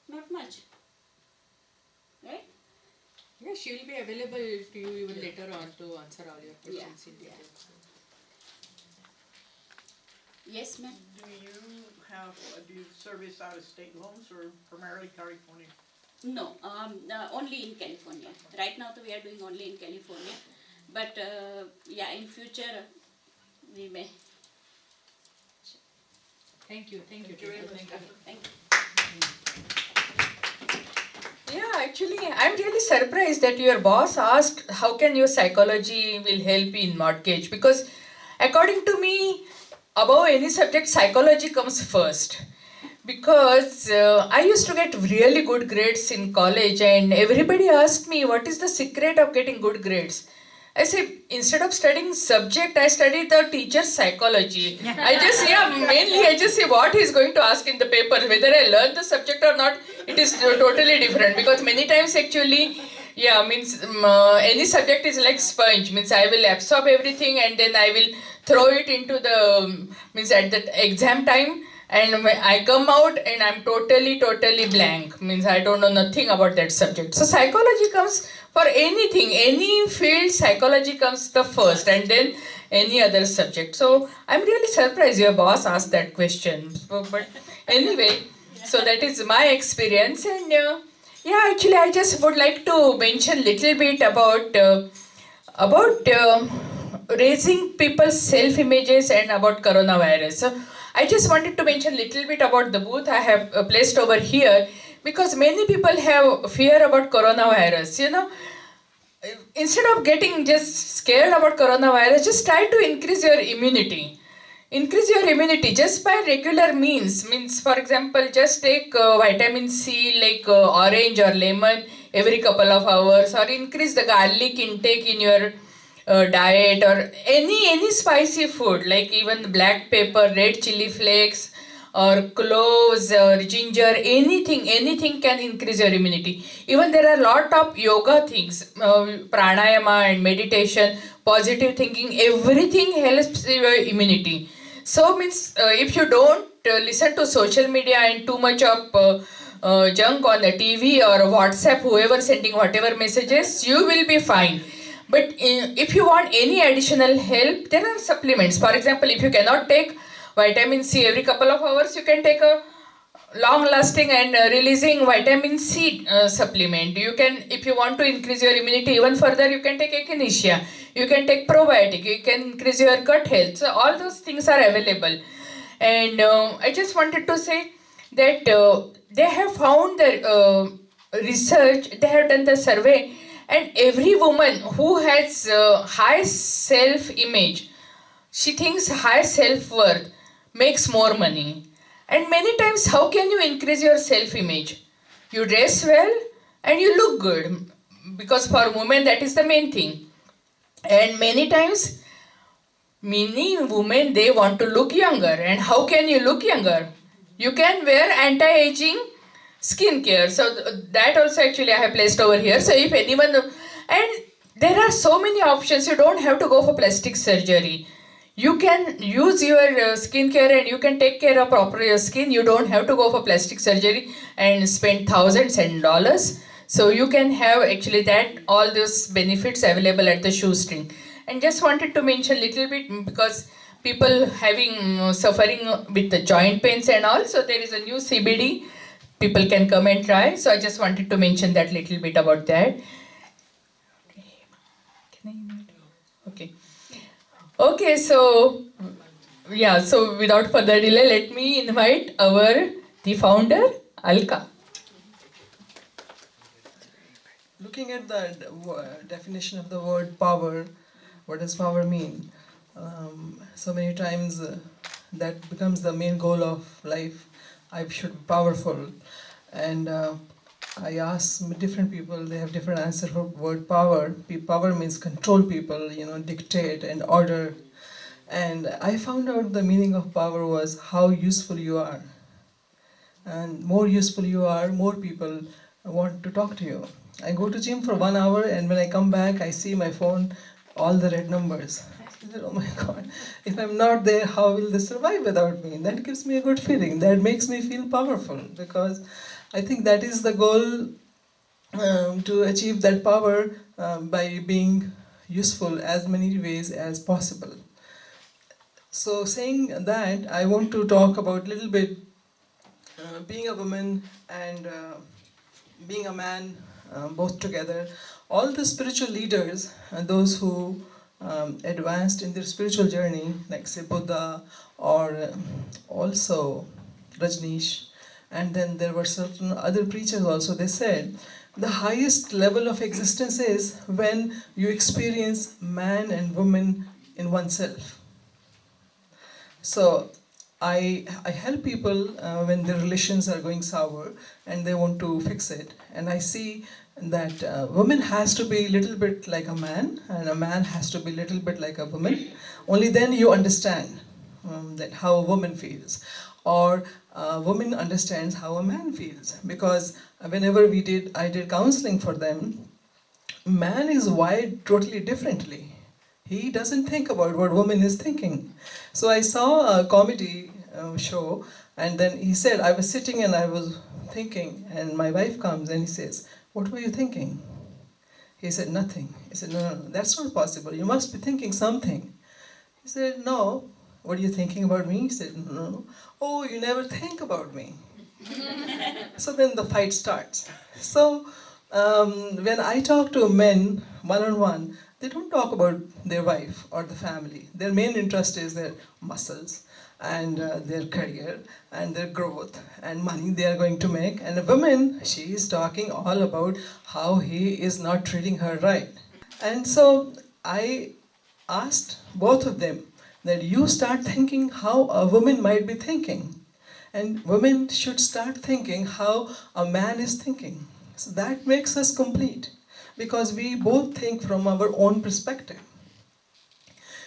not much, right? Yeah, she'll be available to you even later on to answer all your questions in detail. Yes, ma'am. Do you service out of state loans or primarily California? No, only in California. Right now, we are doing only in California. But yeah, in future, we may. Thank you, thank you. Thank you. Thank you. Yeah, actually, I'm really surprised that your boss asked how can your psychology will help in mortgage, because according to me, above any subject, psychology comes first. Because I used to get really good grades in college, and everybody asked me what is the secret of getting good grades. I say, instead of studying subject, I study the teacher's psychology. Mainly I just say what he's going to ask in the paper. Whether I learn the subject or not, it is totally different. Because many times actually, any subject is like sponge. Means I will absorb everything and then I will throw it into at the exam time. And when I come out and I'm totally blank. Means I don't know nothing about that subject. So psychology comes for anything, any field, psychology comes the first and then any other subject. So I'm really surprised your boss asked that question. But anyway, so that is my experience. And actually I just would like to mention little bit about raising people's self-images and about coronavirus. So I just wanted to mention little bit about the booth I have placed over here, because many people have fear about coronavirus. Instead of getting just scared about coronavirus, just try to increase your immunity. Increase your immunity just by regular means. Means, for example, just take vitamin C like orange or lemon every couple of hours, or increase the garlic intake in your diet, or any spicy food like even black pepper, red chili flakes, or cloves or ginger. Anything can increase your immunity. Even there are a lot of yoga things, pranayama and meditation, positive thinking, everything helps your immunity. So means if you don't listen to social media and too much of junk on the TV or WhatsApp, whoever sending whatever messages, you will be fine. But if you want any additional help, there are supplements. For example, if you cannot take vitamin C every couple of hours, you can take a long-lasting and releasing vitamin C supplement. You can, if you want to increase your immunity even further, you can take echinacea. You can take probiotic. You can increase your gut health. So all those things are available. And I just wanted to say that they have found the research. They have done the survey. And every woman who has high self-image, she thinks high self-worth, makes more money. And many times, how can you increase your self-image? You dress well and you look good. Because for women, that is the main thing. And many times, many women, they want to look younger. And how can you look younger? You can wear anti-aging skincare. So that also actually I have placed over here. So if anyone, and there are so many options. You don't have to go for plastic surgery. You can use your skincare and you can take care of proper your skin. You don't have to go for plastic surgery and spend thousands and dollars. So you can have actually that all those benefits available at the shoestring. And just wanted to mention little bit because people having suffering with the joint pains and all. So there is a new CBD. People can come and try. So I just wanted to mention that little bit about that. Okay, so without further delay, let me invite the founder, Alka. Looking at the definition of the word power, what does power mean? So many times that becomes the main goal of life. I should be powerful. And I asked different people, they have different answer for word power. Power means control people, dictate and order. And I found out the meaning of power was how useful you are. And more useful you are, more people want to talk to you. I go to gym for 1 hour, and when I come back, I see my phone, all the red numbers. I said, oh my God, if I'm not there, how will they survive without me? That gives me a good feeling. That makes me feel powerful, because I think that is the goal, to achieve that power, by being useful as many ways as possible. So saying that, I want to talk about little bit being a woman and being a man, both together. All the spiritual leaders and those who advanced in their spiritual journey, like say Buddha or also Rajneesh, and then there were certain other preachers also, they said the highest level of existence is when you experience man and woman in oneself. So I help people when their relations are going sour and they want to fix it. And I see that woman has to be a little bit like a man, and a man has to be a little bit like a woman. Only then you understand that how a woman feels, or a woman understands how a man feels. Because whenever I did counseling for them, man is wired totally differently. He doesn't think about what woman is thinking. So I saw a comedy show, and then he said, I was sitting and I was thinking, and my wife comes and he says, what were you thinking? He said, nothing. He said, no, that's not possible. You must be thinking something. He said, no. What are you thinking about me? He said, no. Oh, you never think about me. So then the fight starts. So when I talk to men one-on-one, they don't talk about their wife or the family. Their main interest is their muscles and their career and their growth and money they are going to make. And a woman, she is talking all about how he is not treating her right. And so I asked both of them that you start thinking how a woman might be thinking. And women should start thinking how a man is thinking. So that makes us complete, because we both think from our own perspective.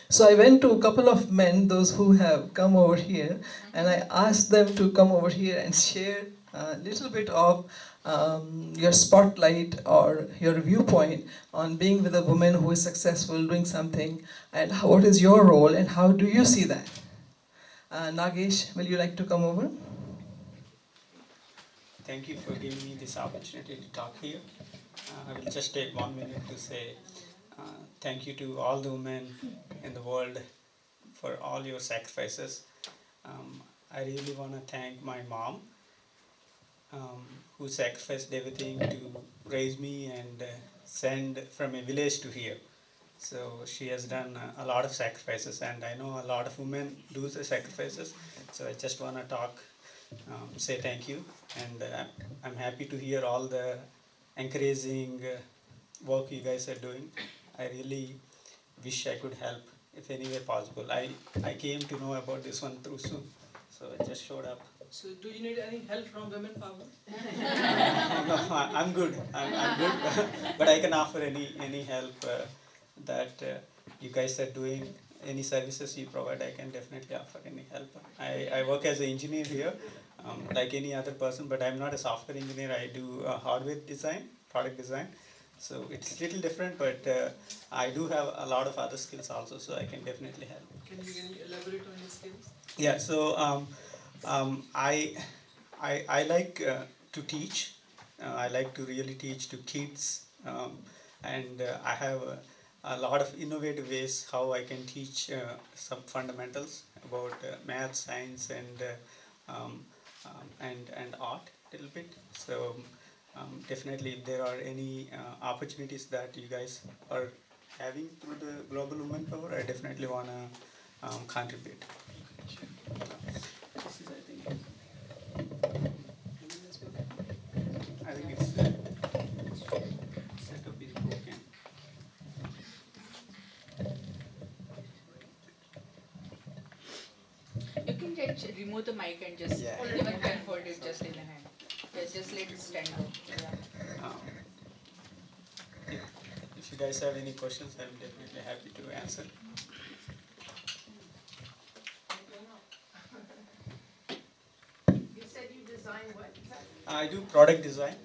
So I went to a couple of men, those who have come over here, and I asked them to come over here and share a little bit of your spotlight or your viewpoint on being with a woman who is successful, doing something, and what is your role and how do you see that? Nagesh, will you like to come over? Thank you for giving me this opportunity to talk here. I will just take 1 minute to say thank you to all the women in the world for all your sacrifices. I really want to thank my mom, who sacrificed everything to raise me and send from a village to here. So she has done a lot of sacrifices, and I know a lot of women do the sacrifices. So I just want to say thank you, and I'm happy to hear all the encouraging work you guys are doing. I really wish I could help if any way possible. I came to know about this one through Zoom, so I just showed up. So do you need any help from Women Power? No, I'm good. I'm good, but I can offer any help that you guys are doing. Any services you provide, I can definitely offer any help. I work as an engineer here, like any other person, but I'm not a software engineer. I do hardware design, product design. So it's a little different, but I do have a lot of other skills also, so I can definitely help. Can you elaborate on your skills? Yeah, so I like to teach. I like to really teach to kids, and I have a lot of innovative ways how I can teach some fundamentals about math, science, and art a little bit. So definitely, if there are any opportunities that you guys are having through the Global Women Power, I definitely want to contribute. This is, I think it's setup is broken. You can can remove the mic and just, Yeah. anyone can hold it just in a hand. Just let it stand up. Yeah. If you guys have any questions, I'm definitely happy to answer. You said you design what? I do product design,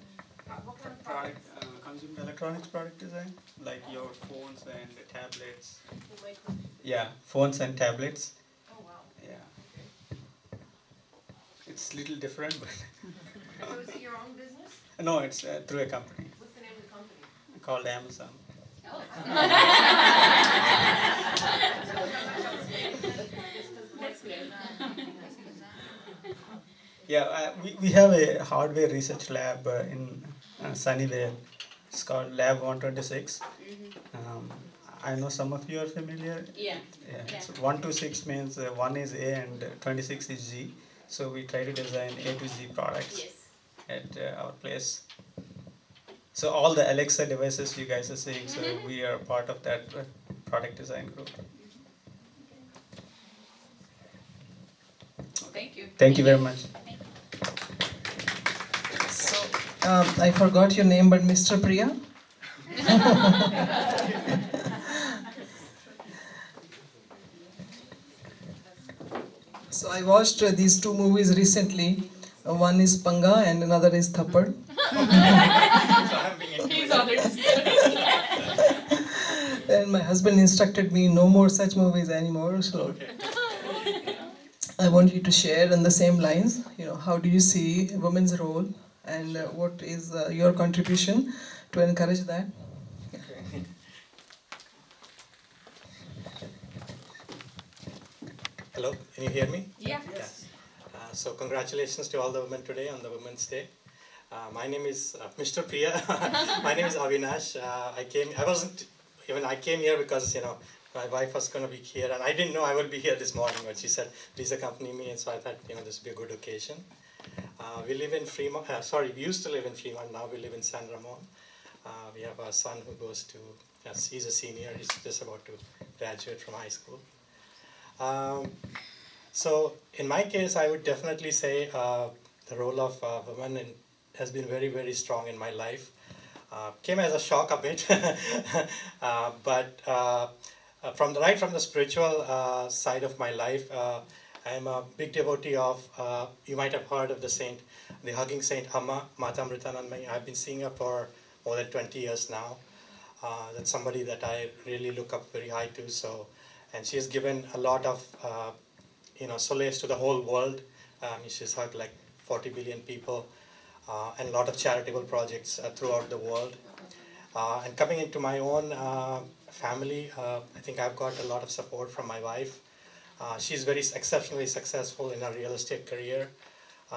What kind of products? consumer electronics product design, like your phones and tablets. You make them? Yeah, phones and tablets. Oh, wow. Yeah. It's little different, but So is it your own business? no, it's through a company What's the name of the company? called Amazon. That's great. Yeah, we have a hardware research lab in Sunnyvale. It's called Lab 126. I know some of you are familiar. Yeah. Yeah. So 126 means 1 is A and 26 is Z. So we try to design A to Z products Yes. at our place. So all the Alexa devices you guys are seeing, so we are part of that product design group. Thank you. Thank you very much. So, I forgot your name, but Mr. Priya? So I watched these two movies recently. One is Panga and another is Thappad. He's already And my husband instructed me no more such movies anymore. So I want you to share on the same lines. How do you see women's role, and what is your contribution to encourage that? Hello, can you hear me? Yeah. So congratulations to all the women today on the Women's Day. My name is Mr. Priya. My name is Avinash. I came here because my wife was going to be here, and I didn't know I would be here this morning. But she said, "Please accompany me," and so I thought this would be a good occasion. We live in Fremont. We used to live in Fremont. Now we live in San Ramon. We have a son who goes to. He's a senior. He's just about to graduate from high school. So in my case, I would definitely say the role of women has been very, very strong in my life. Came as a shock a bit, but from the spiritual side of my life, I'm a big devotee of, you might have heard of the Hugging Saint Amma, Mata Amritanandamayi. I've been seeing her for more than 20 years now. That's somebody that I really look up very high to. And she has given a lot of solace to the whole world. She's hugged like 40 billion people and a lot of charitable projects throughout the world. And coming into my own family, I think I've got a lot of support from my wife. She's very exceptionally successful in her real estate career.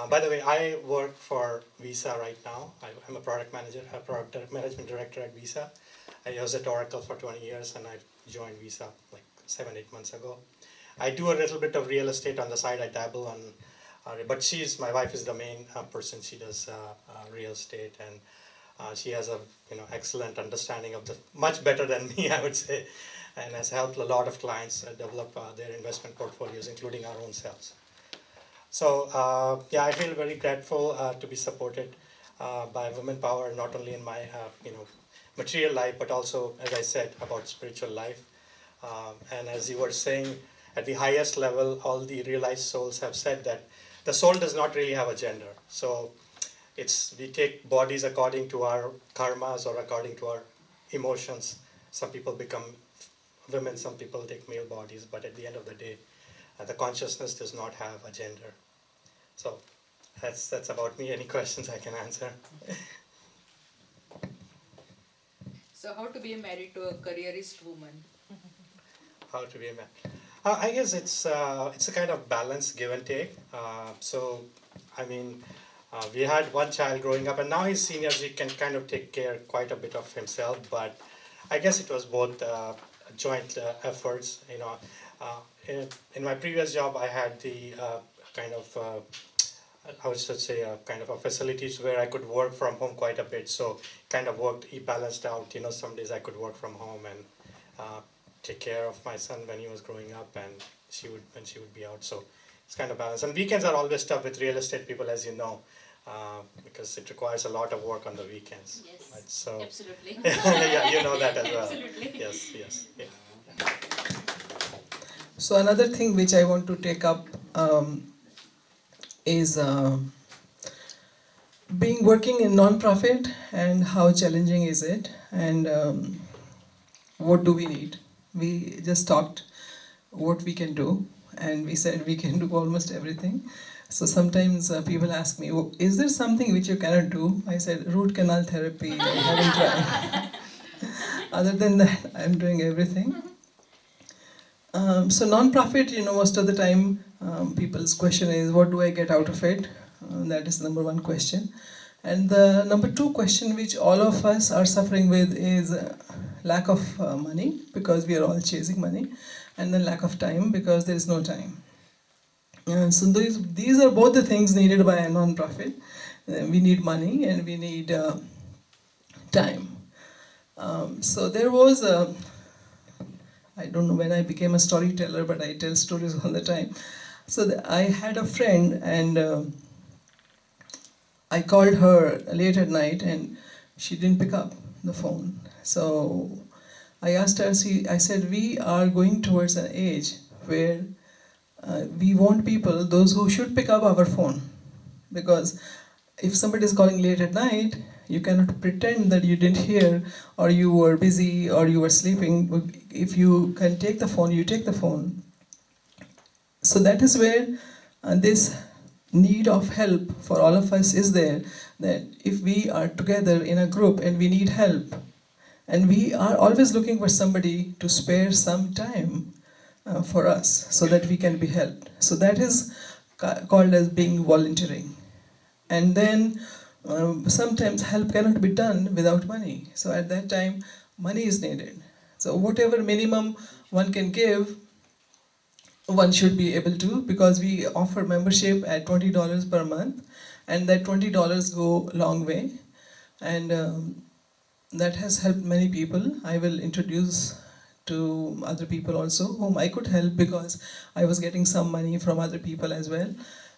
By the way, I work for Visa right now. I'm a product management director at Visa. I was at Oracle for 20 years, and I joined Visa like 7-8 months ago. I do a little bit of real estate on the side. I dabble on, but my wife is the main person. She does real estate, and she has a excellent understanding of much better than me, I would say, and has helped a lot of clients develop their investment portfolios, including our own selves. So I feel very grateful to be supported by Women Power, not only in my material life, but also, as I said, about spiritual life. And as you were saying, at the highest level, all the realized souls have said that the soul does not really have a gender. So we take bodies according to our karmas or according to our emotions. Some people become women, some people take male bodies, but at the end of the day, the consciousness does not have a gender. So that's about me. Any questions I can answer? So how to be married to a careerist woman? How to be a man? I guess it's a kind of balance, give and take. We had one child growing up, and now he's senior, so he can kind of take care quite a bit of himself. But I guess it was both joint efforts. In my previous job, I had the facilities where I could work from home quite a bit. So kind of he balanced out. Some days I could work from home and take care of my son when he was growing up, and when she would be out. So it's kind of balance. And weekends are always tough with real estate people, as you know, because it requires a lot of work on the weekends. Yes. Right? So Absolutely. yeah, you know that as well. Absolutely. Yes, yes, yeah. So another thing which I want to take up is being working in non-profit and how challenging is it, and what do we need. We just talked what we can do, and we said we can do almost everything. So sometimes people ask me, "Oh, is there something which you cannot do?" I said, root canal therapy, I haven't tried. Other than that, I'm doing everything. So non-profit, most of the time people's question is, what do I get out of it? That is the number one question. And the number two question which all of us are suffering with is lack of money, because we are all chasing money, and then lack of time, because there is no time. So these are both the things needed by a non-profit. We need money and we need time. So there was a, I don't know when I became a storyteller, but I tell stories all the time. So I had a friend, and I called her late at night and she didn't pick up the phone. So I asked her, I said, we are going towards an age where we want people, those who should pick up our phone. Because if somebody is calling late at night, you cannot pretend that you didn't hear, or you were busy, or you were sleeping. If you can take the phone, you take the phone. So that is where this need of help for all of us is there, that if we are together in a group and we need help, and we are always looking for somebody to spare some time for us so that we can be helped. So that is called as being volunteering. And then sometimes help cannot be done without money. So at that time, money is needed. So whatever minimum one can give, one should be able to, because we offer membership at $20 per month, and that $20 go a long way. And that has helped many people. I will introduce to other people also whom I could help, because I was getting some money from other people as well,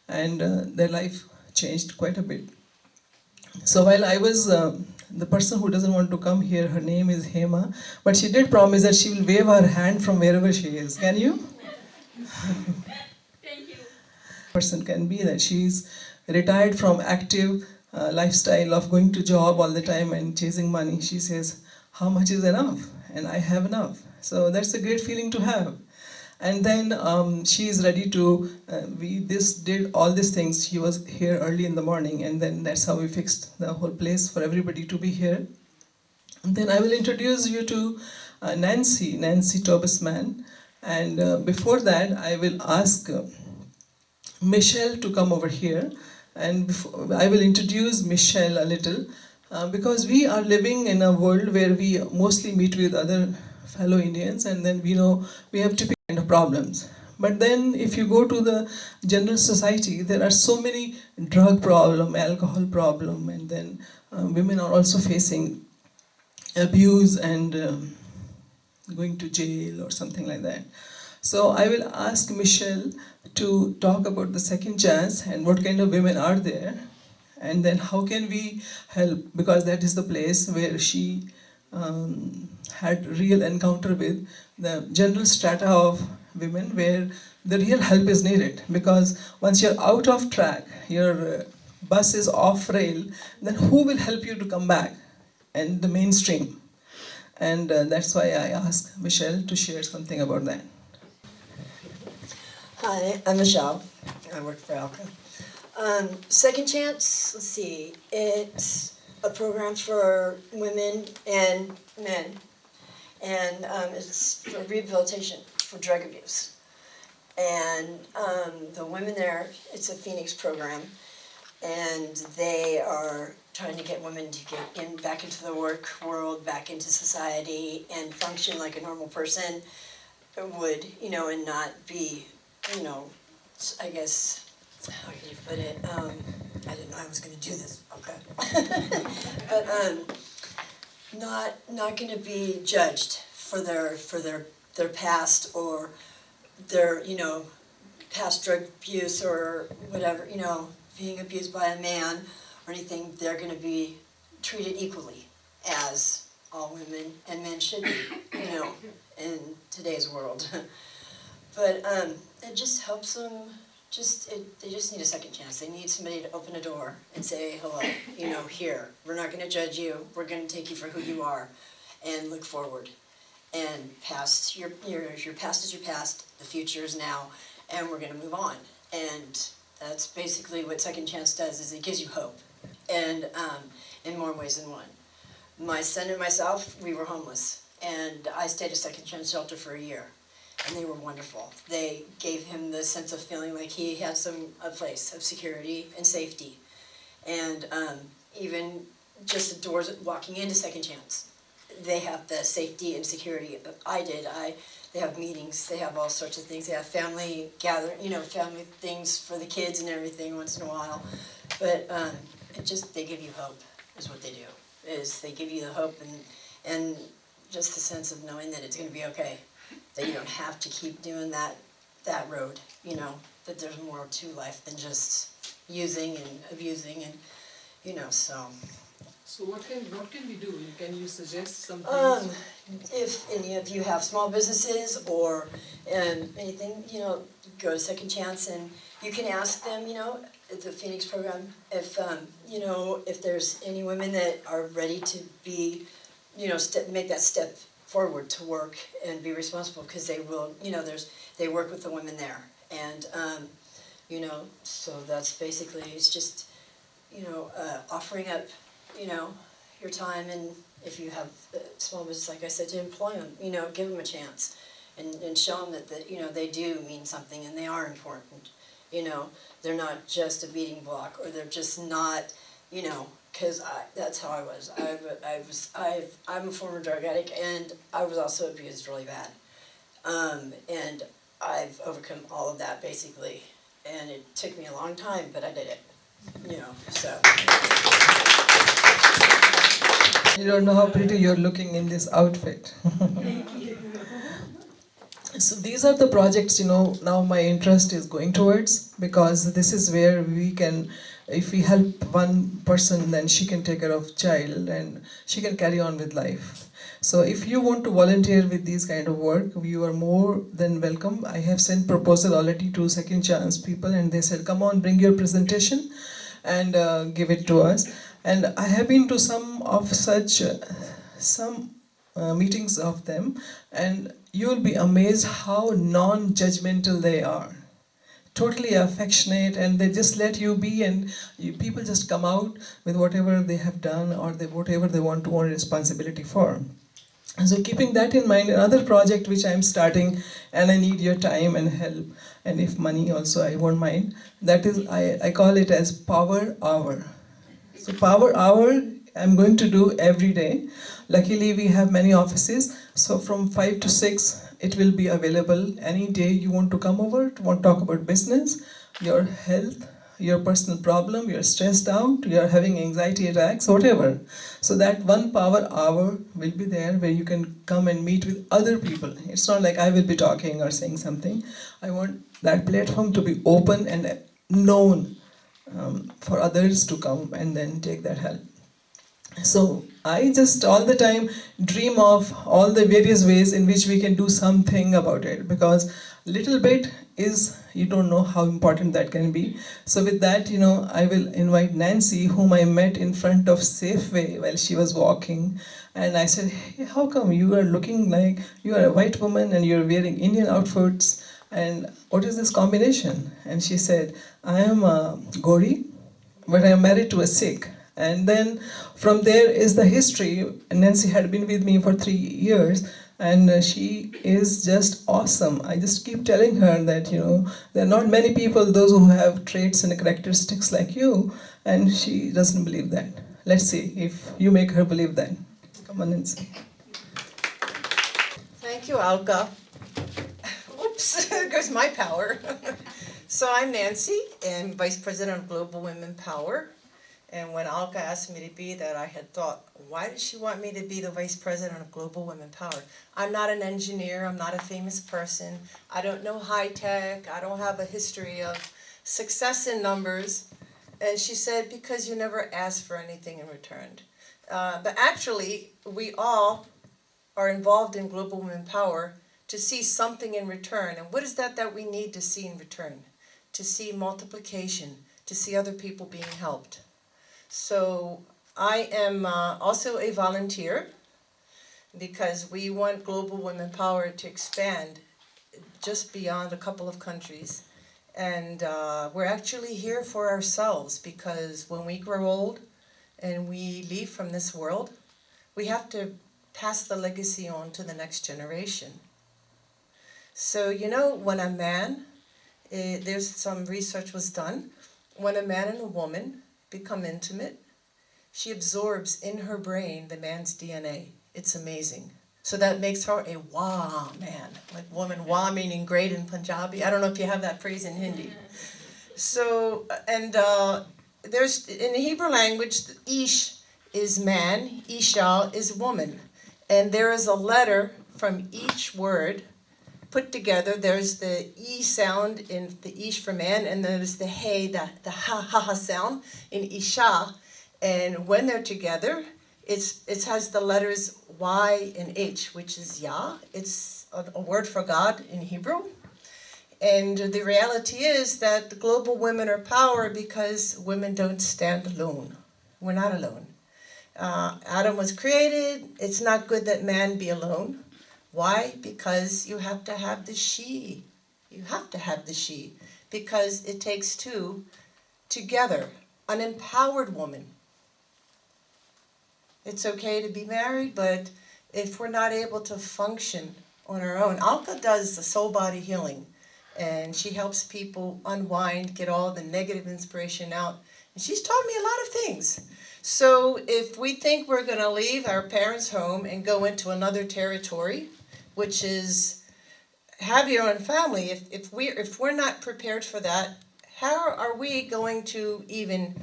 and their life changed quite a bit. So while I was, the person who doesn't want to come here, her name is Hema, but she did promise that she will wave her hand from wherever she is. Can you? Thank you. Person can be that she's retired from active lifestyle of going to job all the time and chasing money. She says, how much is enough? And I have enough. So that's a great feeling to have. And then she is ready to, we did all these things. She was here early in the morning, and then that's how we fixed the whole place for everybody to be here. And then I will introduce you to Nancy Tobisman. And before that, I will ask Michelle to come over here. And I will introduce Michelle a little, because we are living in a world where we mostly meet with other fellow Indians, and then we know we have typical kind of problems. But then if you go to the general society, there are so many drug problem, alcohol problem, and then women are also facing abuse and going to jail or something like that. So I will ask Michelle to talk about the second chance and what kind of women are there, and then how can we help, because that is the place where she had real encounter with the general strata of women, where the real help is needed. Because once you're out of track, your bus is off rail, then who will help you to come back and the mainstream? And that's why I asked Michelle to share something about that. Hi, I'm Michelle. I work for ALCA. Second Chance, let's see, it's a program for women and men, and it's for rehabilitation for drug abuse. And the women there, it's a Phoenix program, and they are trying to get women to get back into the work world, back into society, and function like a normal person would, and not be, I guess, how can you put it? I didn't know I was going to do this. Okay, but not going to be judged for their past or their past drug abuse or whatever, being abused by a man or anything, they're going to be treated equally as all women and men should be, in today's world. But it just helps them. They just need a second chance. They need somebody to open a door and say, hello, here. We're not going to judge you. We're going to take you for who you are, and look forward. And your past is your past. The future is now, and we're going to move on. And that's basically what Second Chance does. Is it gives you hope, and in more ways than one. My son and myself, we were homeless, and I stayed at Second Chance Shelter for a year. And they were wonderful. They gave him the sense of feeling like he had a place of security and safety. And even just the doors walking into Second Chance, they have the safety and security that I did. They have meetings, they have all sorts of things. They have family family things for the kids and everything once in a while. But they give you hope, is what they do. They give you the hope and just the sense of knowing that it's going to be okay. That you don't have to keep doing that road, that there's more to life than just using and abusing and, so. So what can we do? Can you suggest some things? If any of you have small businesses or anything, go to Second Chance and you can ask them, at the Phoenix program, if there's any women that are ready to be, make that step forward to work and be responsible, because they will, they work with the women there, and so that's basically, it's just, offering up, your time, and if you have a small business, like I said, to employ them, give them a chance, and show them that they do mean something and they are important, they're not just a beating block, or they're just not, because that's how I was. I'm a former drug addict, and I was also abused really bad. And I've overcome all of that, basically. And it took me a long time, but I did it. So. You don't know how pretty you're looking in this outfit. So these are the projects, now my interest is going towards, because this is where we can, if we help one person, then she can take care of child and she can carry on with life. So if you want to volunteer with these kind of work, you are more than welcome. I have sent proposal already to Second Chance people, and they said, come on, bring your presentation and give it to us. And I have been to some of such, meetings of them, and you will be amazed how non-judgmental they are. Totally affectionate, and they just let you be, and people just come out with whatever they have done or whatever they want to own responsibility for. And so keeping that in mind, another project which I am starting, and I need your time and help, and if money also I won't mind, that is, I call it as Power Hour. So Power Hour I'm going to do every day. Luckily we have many offices, so from 5 to 6 it will be available any day you want to come over, want to talk about business, your health, your personal problem, you're stressed out, you're having anxiety attacks, whatever. So that 1 Power Hour will be there where you can come and meet with other people. It's not like I will be talking or saying something. I want that platform to be open and known for others to come and then take that help. So I just all the time dream of all the various ways in which we can do something about it, because little bit is, you don't know how important that can be. So with that, I will invite Nancy, whom I met in front of Safeway while she was walking, and I said, hey, how come you are looking like you are a white woman and you're wearing Indian outfits, and what is this combination? And she said, I am a Gori, but I am married to a Sikh. And then from there is the history. Nancy had been with me for 3 years, and she is just awesome. I just keep telling her that, there are not many people, those who have traits and characteristics like you, and she doesn't believe that. Let's see if you make her believe that. Come on, Nancy. Thank you, Alka. Oops, there goes my power. So I'm Nancy, and Vice President of Global Women Power. And when Alka asked me to be that, I had thought, why does she want me to be the vice president of Global Women Power? I'm not an engineer, I'm not a famous person, I don't know high tech, I don't have a history of success in numbers. And she said, because you never asked for anything in return. But actually, we all are involved in Global Women Power to see something in return. And what is that we need to see in return? To see multiplication, to see other people being helped. So I am also a volunteer because we want Global Women Power to expand just beyond a couple of countries. And we're actually here for ourselves because when we grow old and we leave from this world, we have to pass the legacy on to the next generation. So, you know, when a man, there's some research was done, when a man and a woman become intimate, she absorbs in her brain the man's DNA. It's amazing. So that makes her a Wa man, like woman, Wa meaning great in Punjabi. I don't know if you have that phrase in Hindi. So, and there's, in the Hebrew language, Ish is man, Isha is woman. And there is a letter from each word put together. There's the E sound in the Ish for man, and there's the Hey, the ha sound in Isha. And when they're together, it has the letters Y and H, which is Yah. It's a word for God in Hebrew. And the reality is that the global women are power because women don't stand alone. We're not alone. Adam was created. It's not good that man be alone. Why? Because you have to have the she. You have to have the she. Because it takes two together. An empowered woman. It's okay to be married, but if we're not able to function on our own, Alka does the soul body healing, and she helps people unwind, get all the negative inspiration out. And she's taught me a lot of things. So if we think we're going to leave our parents' home and go into another territory, which is have your own family, if we're not prepared for that, how are we going to even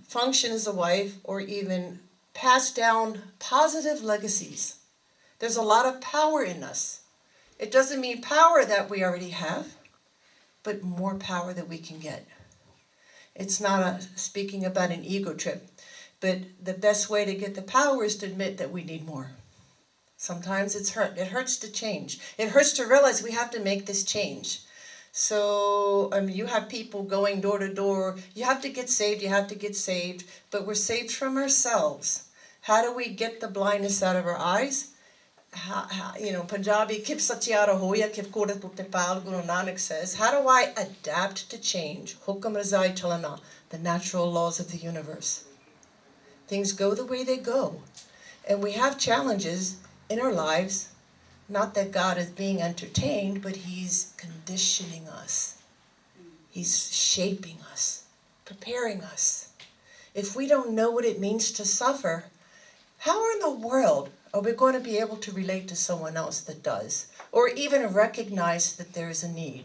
function as a wife or even pass down positive legacies? There's a lot of power in us. It doesn't mean power that we already have, but more power that we can get. It's not speaking about an ego trip, but the best way to get the power is to admit that we need more. Sometimes it hurts to change. It hurts to realize we have to make this change. So, you have people going door to door. You have to get saved, but we're saved from ourselves. How do we get the blindness out of our eyes? Punjabi, Kip Satyara Hoya, Kip Koda Tuttepal, Guru Nanak says, how do I adapt to change? Hukam Razai Chalana, the natural laws of the universe. Things go the way they go. And we have challenges in our lives. Not that God is being entertained, but He's conditioning us. He's shaping us, preparing us. If we don't know what it means to suffer, how in the world are we going to be able to relate to someone else that does? Or even recognize that there is a need?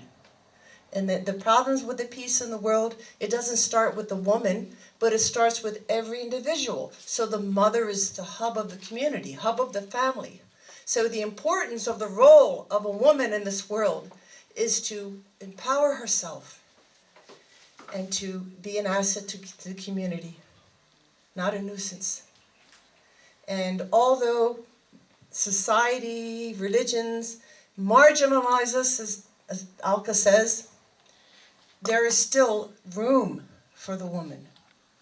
And that the problems with the peace in the world, it doesn't start with the woman, but it starts with every individual. So the mother is the hub of the community, hub of the family. So the importance of the role of a woman in this world is to empower herself and to be an asset to the community, not a nuisance. And although society, religions marginalize us, as Alka says, there is still room for the woman.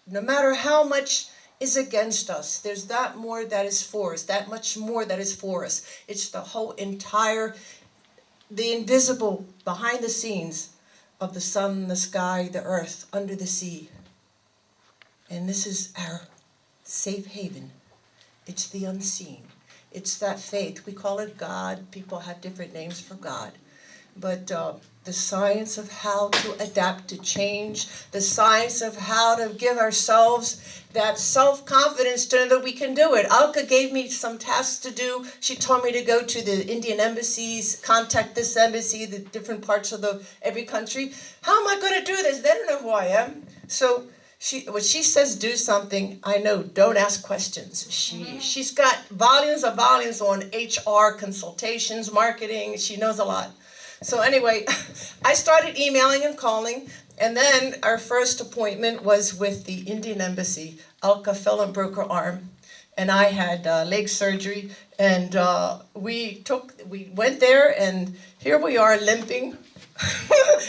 No matter how much is against us, there's that more that is for us, that much more that is for us. It's the whole entire, the invisible, behind the scenes of the sun, the sky, the earth, under the sea. And this is our safe haven. It's the unseen. It's that faith. We call it God. People have different names for God. But the science of how to adapt to change, the science of how to give ourselves that self-confidence to know that we can do it. Alka gave me some tasks to do. She told me to go to the Indian embassies, contact this embassy, the different parts of every country. How am I going to do this? They don't know who I am. So when she says do something, I know, don't ask questions. She's got volumes of volumes on HR consultations, marketing. She knows a lot. So anyway, I started emailing and calling, and then our first appointment was with the Indian Embassy. Alka fell and broke her arm, and I had leg surgery, and we went there, and here we are limping.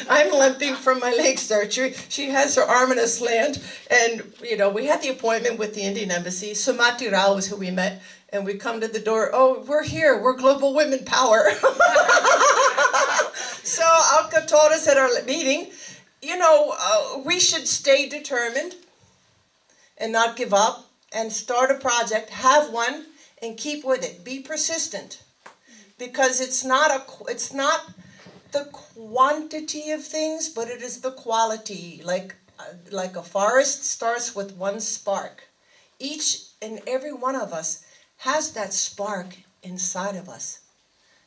I'm limping from my leg surgery. She has her arm in a slant, and we had the appointment with the Indian Embassy. Sumati Rao was who we met, and we come to the door. Oh, we're here. We're Global Women Power. So Alka told us at our meeting, we should stay determined and not give up, and start a project, have one, and keep with it. Be persistent, because it's not the quantity of things, but it is the quality. Like a forest starts with one spark. Each and every one of us has that spark inside of us.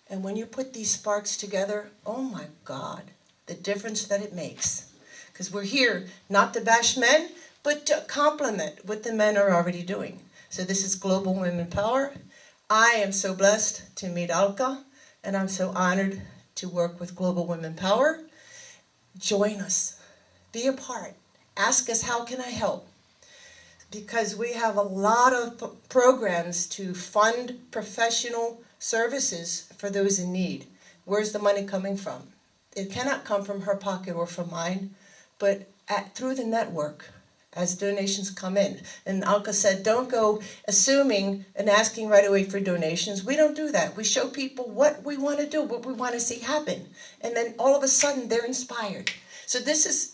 And when you put these sparks together, oh my God, the difference that it makes. Because we're here not to bash men, but to complement what the men are already doing. So this is Global Women Power. I am so blessed to meet Alka, and I'm so honored to work with Global Women Power. Join us. Be a part. Ask us, how can I help? Because we have a lot of programs to fund professional services for those in need. Where's the money coming from? It cannot come from her pocket or from mine, but through the network as donations come in. And Alka said, don't go assuming and asking right away for donations. We don't do that. We show people what we want to do, what we want to see happen. And then all of a sudden they're inspired. So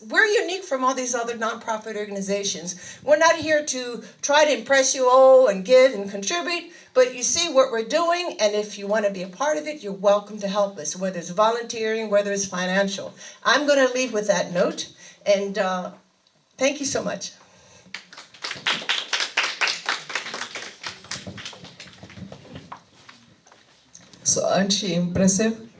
we're unique from all these other nonprofit organizations. We're not here to try to impress you all and give and contribute, but you see what we're doing, and if you want to be a part of it, you're welcome to help us, whether it's volunteering, whether it's financial. I'm going to leave with that note, and thank you so much. So aren't she impressive?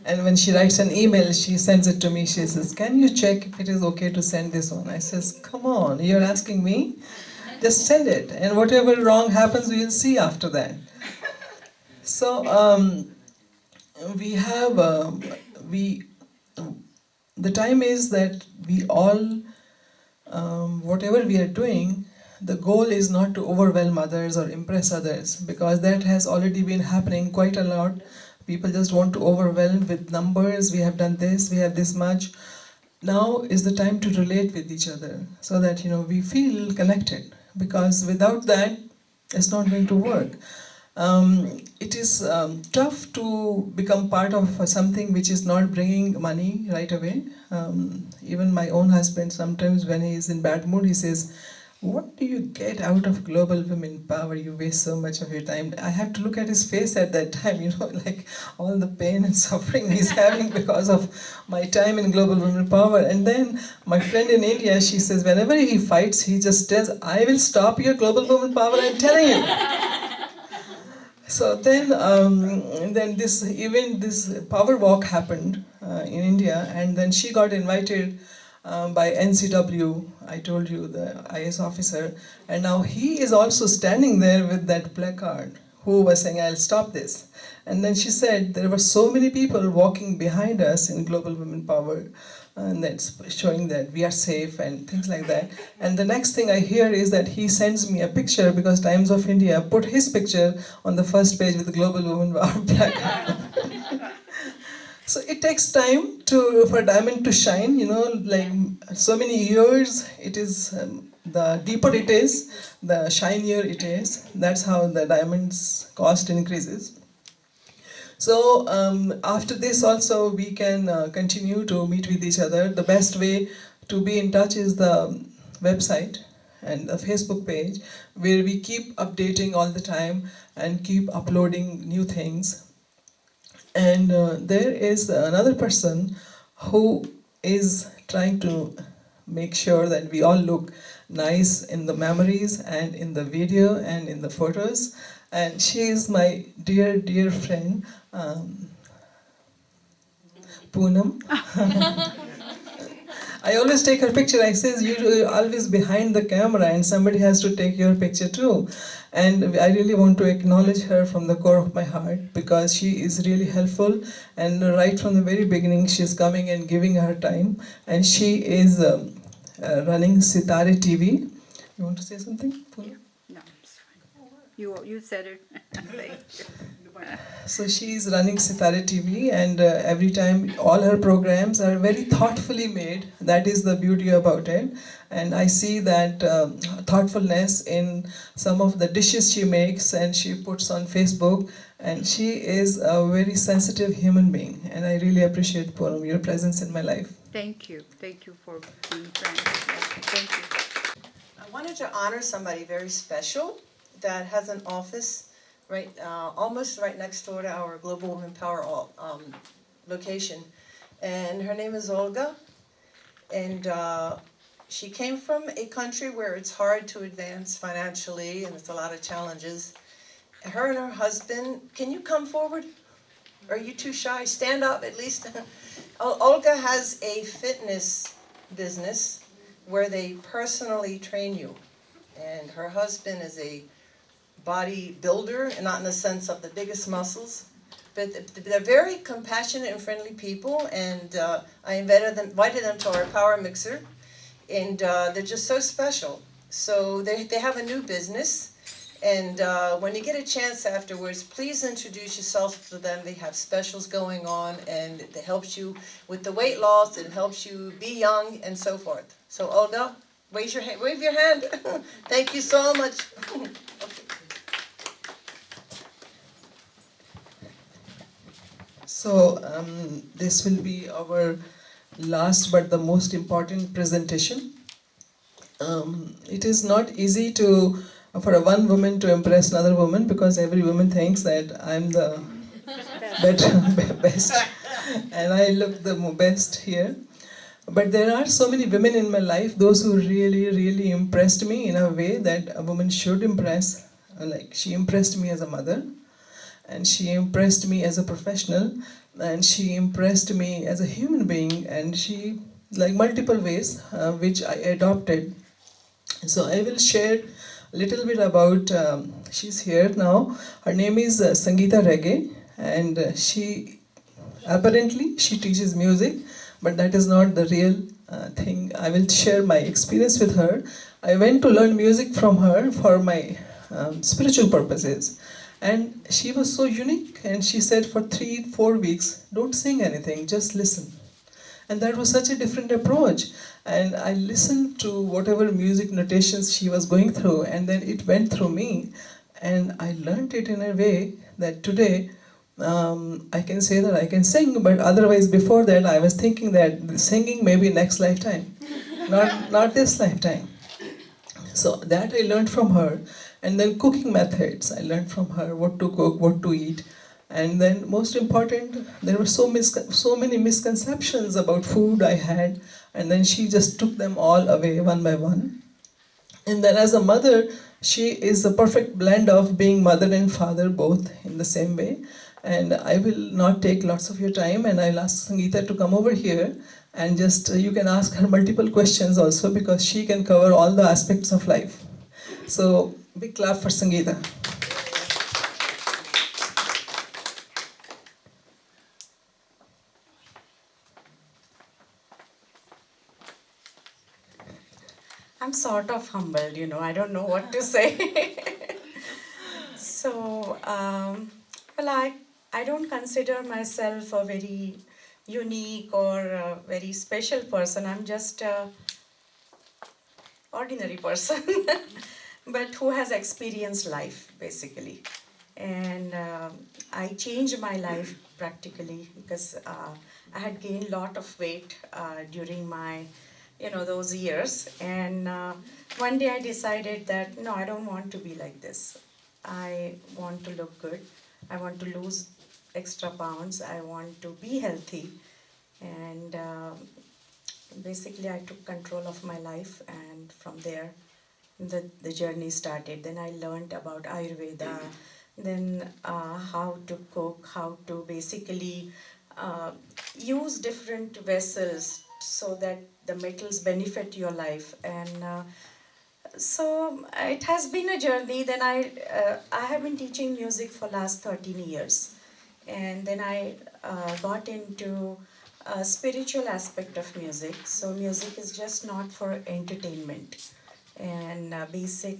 And when she writes an email, she sends it to me. She says, can you check if it is okay to send this one? I says, come on, you're asking me? Just send it. And whatever wrong happens, we'll see after that. So we have, the time is that we all, whatever we are doing, the goal is not to overwhelm others or impress others, because that has already been happening quite a lot. People just want to overwhelm with numbers. We have done this, we have this much. Now is the time to relate with each other so that we feel connected, because without that, it's not going to work. It is tough to become part of something which is not bringing money right away. Even my own husband, sometimes when he is in bad mood, he says, what do you get out of Global Women Power? You waste so much of your time. I have to look at his face at that time, like all the pain and suffering he's having because of my time in Global Women Power. And then my friend in India, she says, whenever he fights, he just tells, I will stop your Global Women Power, I'm telling you. So then this power walk happened in India, and then she got invited by NCW, I told you, the IS officer, and now he is also standing there with that placard, who was saying, I'll stop this. And then she said, there were so many people walking behind us in Global Women Power, and that's showing that we are safe and things like that. And the next thing I hear is that he sends me a picture, because Times of India put his picture on the first page with the Global Women Power placard. So it takes time for diamond to shine, like so many years it is, the deeper it is, the shinier it is. That's how the diamond's cost increases. So after this also we can continue to meet with each other. The best way to be in touch is the website and the Facebook page, where we keep updating all the time and keep uploading new things. And there is another person who is trying to make sure that we all look nice in the memories and in the video and in the photos. And she is my dear, dear friend, Poonam. I always take her picture. I says, you're always behind the camera and somebody has to take your picture too. And I really want to acknowledge her from the core of my heart because she is really helpful. And right from the very beginning, she's coming and giving her time. And she is running Sitare TV. You want to say something? Poonam? No, it's fine. You said it. Thank you. So she is running Sitare TV, and every time all her programs are very thoughtfully made. That is the beauty about it. And I see that thoughtfulness in some of the dishes she makes and she puts on Facebook. And she is a very sensitive human being. And I really appreciate, Poonam, your presence in my life. Thank you. Thank you for being friends. Thank you. I wanted to honor somebody very special that has an office right, almost right next door to our Global Women Power location. And her name is Olga. And she came from a country where it's hard to advance financially and it's a lot of challenges. Her and her husband, can you come forward? Are you too shy? Stand up at least. Olga has a fitness business where they personally train you. And her husband is a bodybuilder, not in the sense of the biggest muscles, but they're very compassionate and friendly people. And I invited them to our power mixer, and they're just so special. So they have a new business. And when you get a chance afterwards, please introduce yourself to them. They have specials going on, and it helps you with the weight loss, it helps you be young, and so forth. So Olga, wave your hand. Thank you so much. Okay. So this will be our last but the most important presentation. It is not easy for one woman to impress another woman because every woman thinks that I'm the best and I look the best here. But there are so many women in my life, those who really, really impressed me in a way that a woman should impress. Like she impressed me as a mother, and she impressed me as a professional, and she impressed me as a human being, and she, like multiple ways, which I adopted. So I will share a little bit about, she's here now, her name is Sangeeta Reggae, and she teaches music, but that is not the real thing. I will share my experience with her. I went to learn music from her for my spiritual purposes. And she was so unique, and she said for 3-4 weeks, don't sing anything, just listen. And that was such a different approach. And I listened to whatever music notations she was going through, and then it went through me. And I learned it in a way that today I can say that I can sing, but otherwise before that I was thinking that singing maybe next lifetime, not this lifetime. So that I learned from her. And then cooking methods, I learned from her what to cook, what to eat. And then most important, there were so many misconceptions about food I had, and then she just took them all away one by one. And then as a mother, she is a perfect blend of being mother and father both in the same way. And I will not take lots of your time, and I'll ask Sangeeta to come over here and just, you can ask her multiple questions also because she can cover all the aspects of life. So, big clap for Sangeeta. I'm sort of humbled, I don't know what to say. So, I don't consider myself a very unique or a very special person. I'm just an ordinary person, but who has experienced life, basically. And I changed my life practically because I had gained a lot of weight during my those years, and one day I decided that no, I don't want to be like this. I want to look good, I want to lose extra pounds, I want to be healthy, and basically I took control of my life, and from there the journey started. Then I learned about Ayurveda, then how to cook, how to basically use different vessels so that the metals benefit your life. And so it has been a journey. Then I have been teaching music for last 13 years, and then I got into a spiritual aspect of music. So music is just not for entertainment, and basic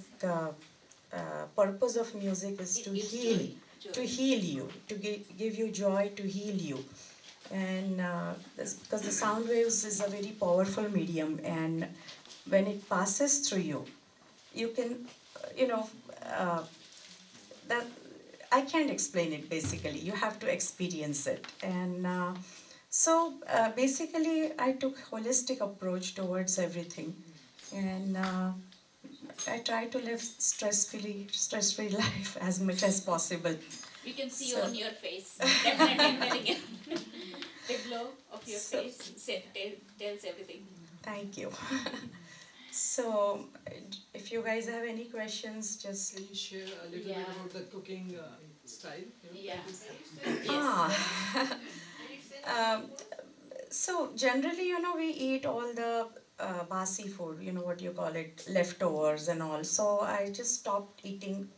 purpose of music is to heal, to heal you, to give you joy, to heal you. And because the sound waves is a very powerful medium, and when it passes through you, you can, that I can't explain it basically. You have to experience it. And so basically, I took holistic approach towards everything, and I try to live stress-free life as much as possible. We can see So- on your face. Definitely I'm telling you. The glow of your face tells everything. Thank you. So, if you guys have any questions, just Can you share a little Yeah. bit about the cooking style? Yeah. Ah. So generally, we eat all the basi food, what you call it, leftovers and all. So I just stopped eating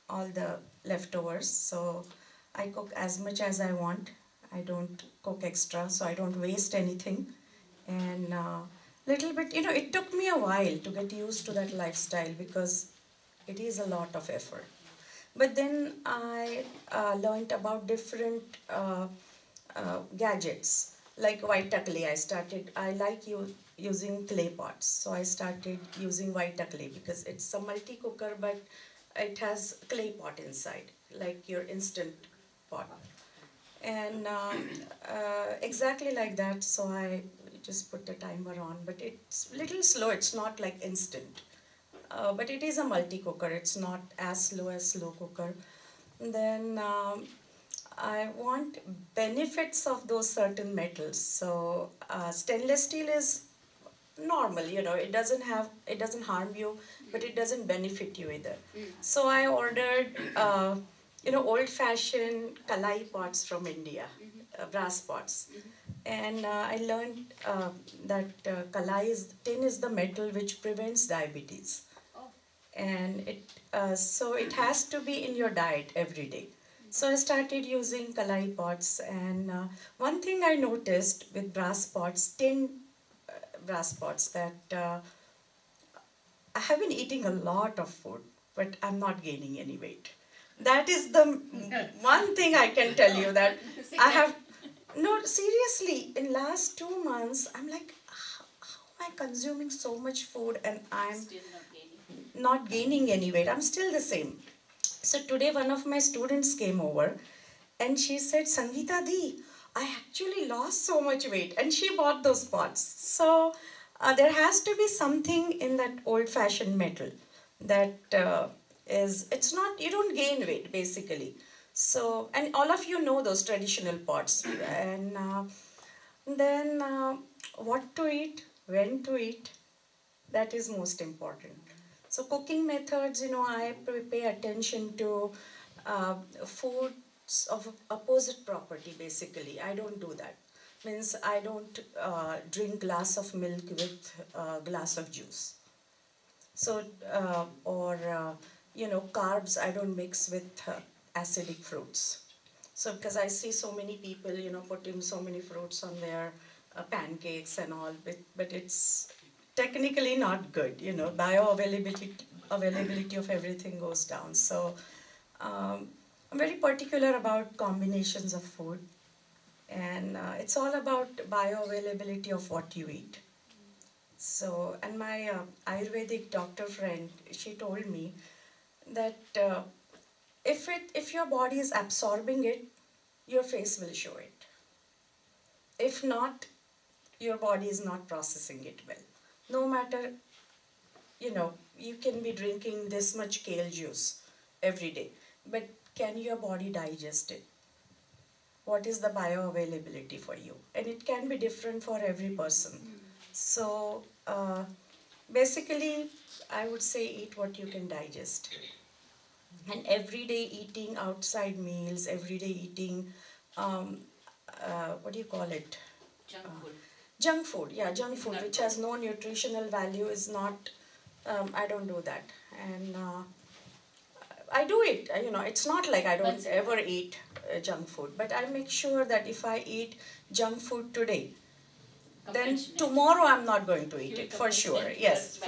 all the leftovers. So I cook as much as I want. I don't cook extra, so I don't waste anything. And little bit, it took me a while to get used to that lifestyle because it is a lot of effort. But then I learned about different gadgets. Like Vita clay, I like using clay pots. So I started using Vita clay because it's a multi-cooker, but it has clay pot inside, like your instant pot. And exactly like that, so I just put the timer on, but it's little slow, it's not like instant. But it is a multi-cooker, it's not as slow as slow cooker. Then I want benefits of those certain metals. So stainless steel is normal, it doesn't harm you, but it doesn't benefit you either. So I ordered, old-fashioned kalai pots from India, brass pots. And I learned that tin is the metal which prevents diabetes. And so it has to be in your diet every day. So I started using kalai pots, and one thing I noticed with tin brass pots, that I have been eating a lot of food, but I'm not gaining any weight. That is the one thing I can tell you, that I have, no, seriously, in last 2 months, I'm like, how am I consuming so much food and I'm Still not gaining. not gaining any weight? I'm still the same. So today one of my students came over and she said, Sangeeta Di, I actually lost so much weight, and she bought those pots. So there has to be something in that old-fashioned metal that it's not, you don't gain weight basically. So, and all of you know those traditional pots. And then what to eat, when to eat, that is most important. So cooking methods, I pay attention to foods of opposite property basically. I don't do that. Means I don't drink glass of milk with glass of juice. So, carbs I don't mix with acidic fruits. So because I see so many people, putting so many fruits on their pancakes and all, but it's technically not good. Availability of everything goes down. So I'm very particular about combinations of food, and it's all about bioavailability of what you eat. So, and my Ayurvedic doctor friend, she told me that if your body is absorbing it, your face will show it. If not, your body is not processing it well. No matter, you can be drinking this much kale juice every day, but can your body digest it? What is the bioavailability for you? And it can be different for every person. So basically, I would say eat what you can digest. And everyday eating outside meals, everyday eating, what do you call it? Junk food. Junk food, yeah, junk food, which has no nutritional value is not, I don't do that. And I do it, it's not like I don't ever eat junk food, but I make sure that if I eat junk food today, then tomorrow I'm not going to eat it, for sure, yes.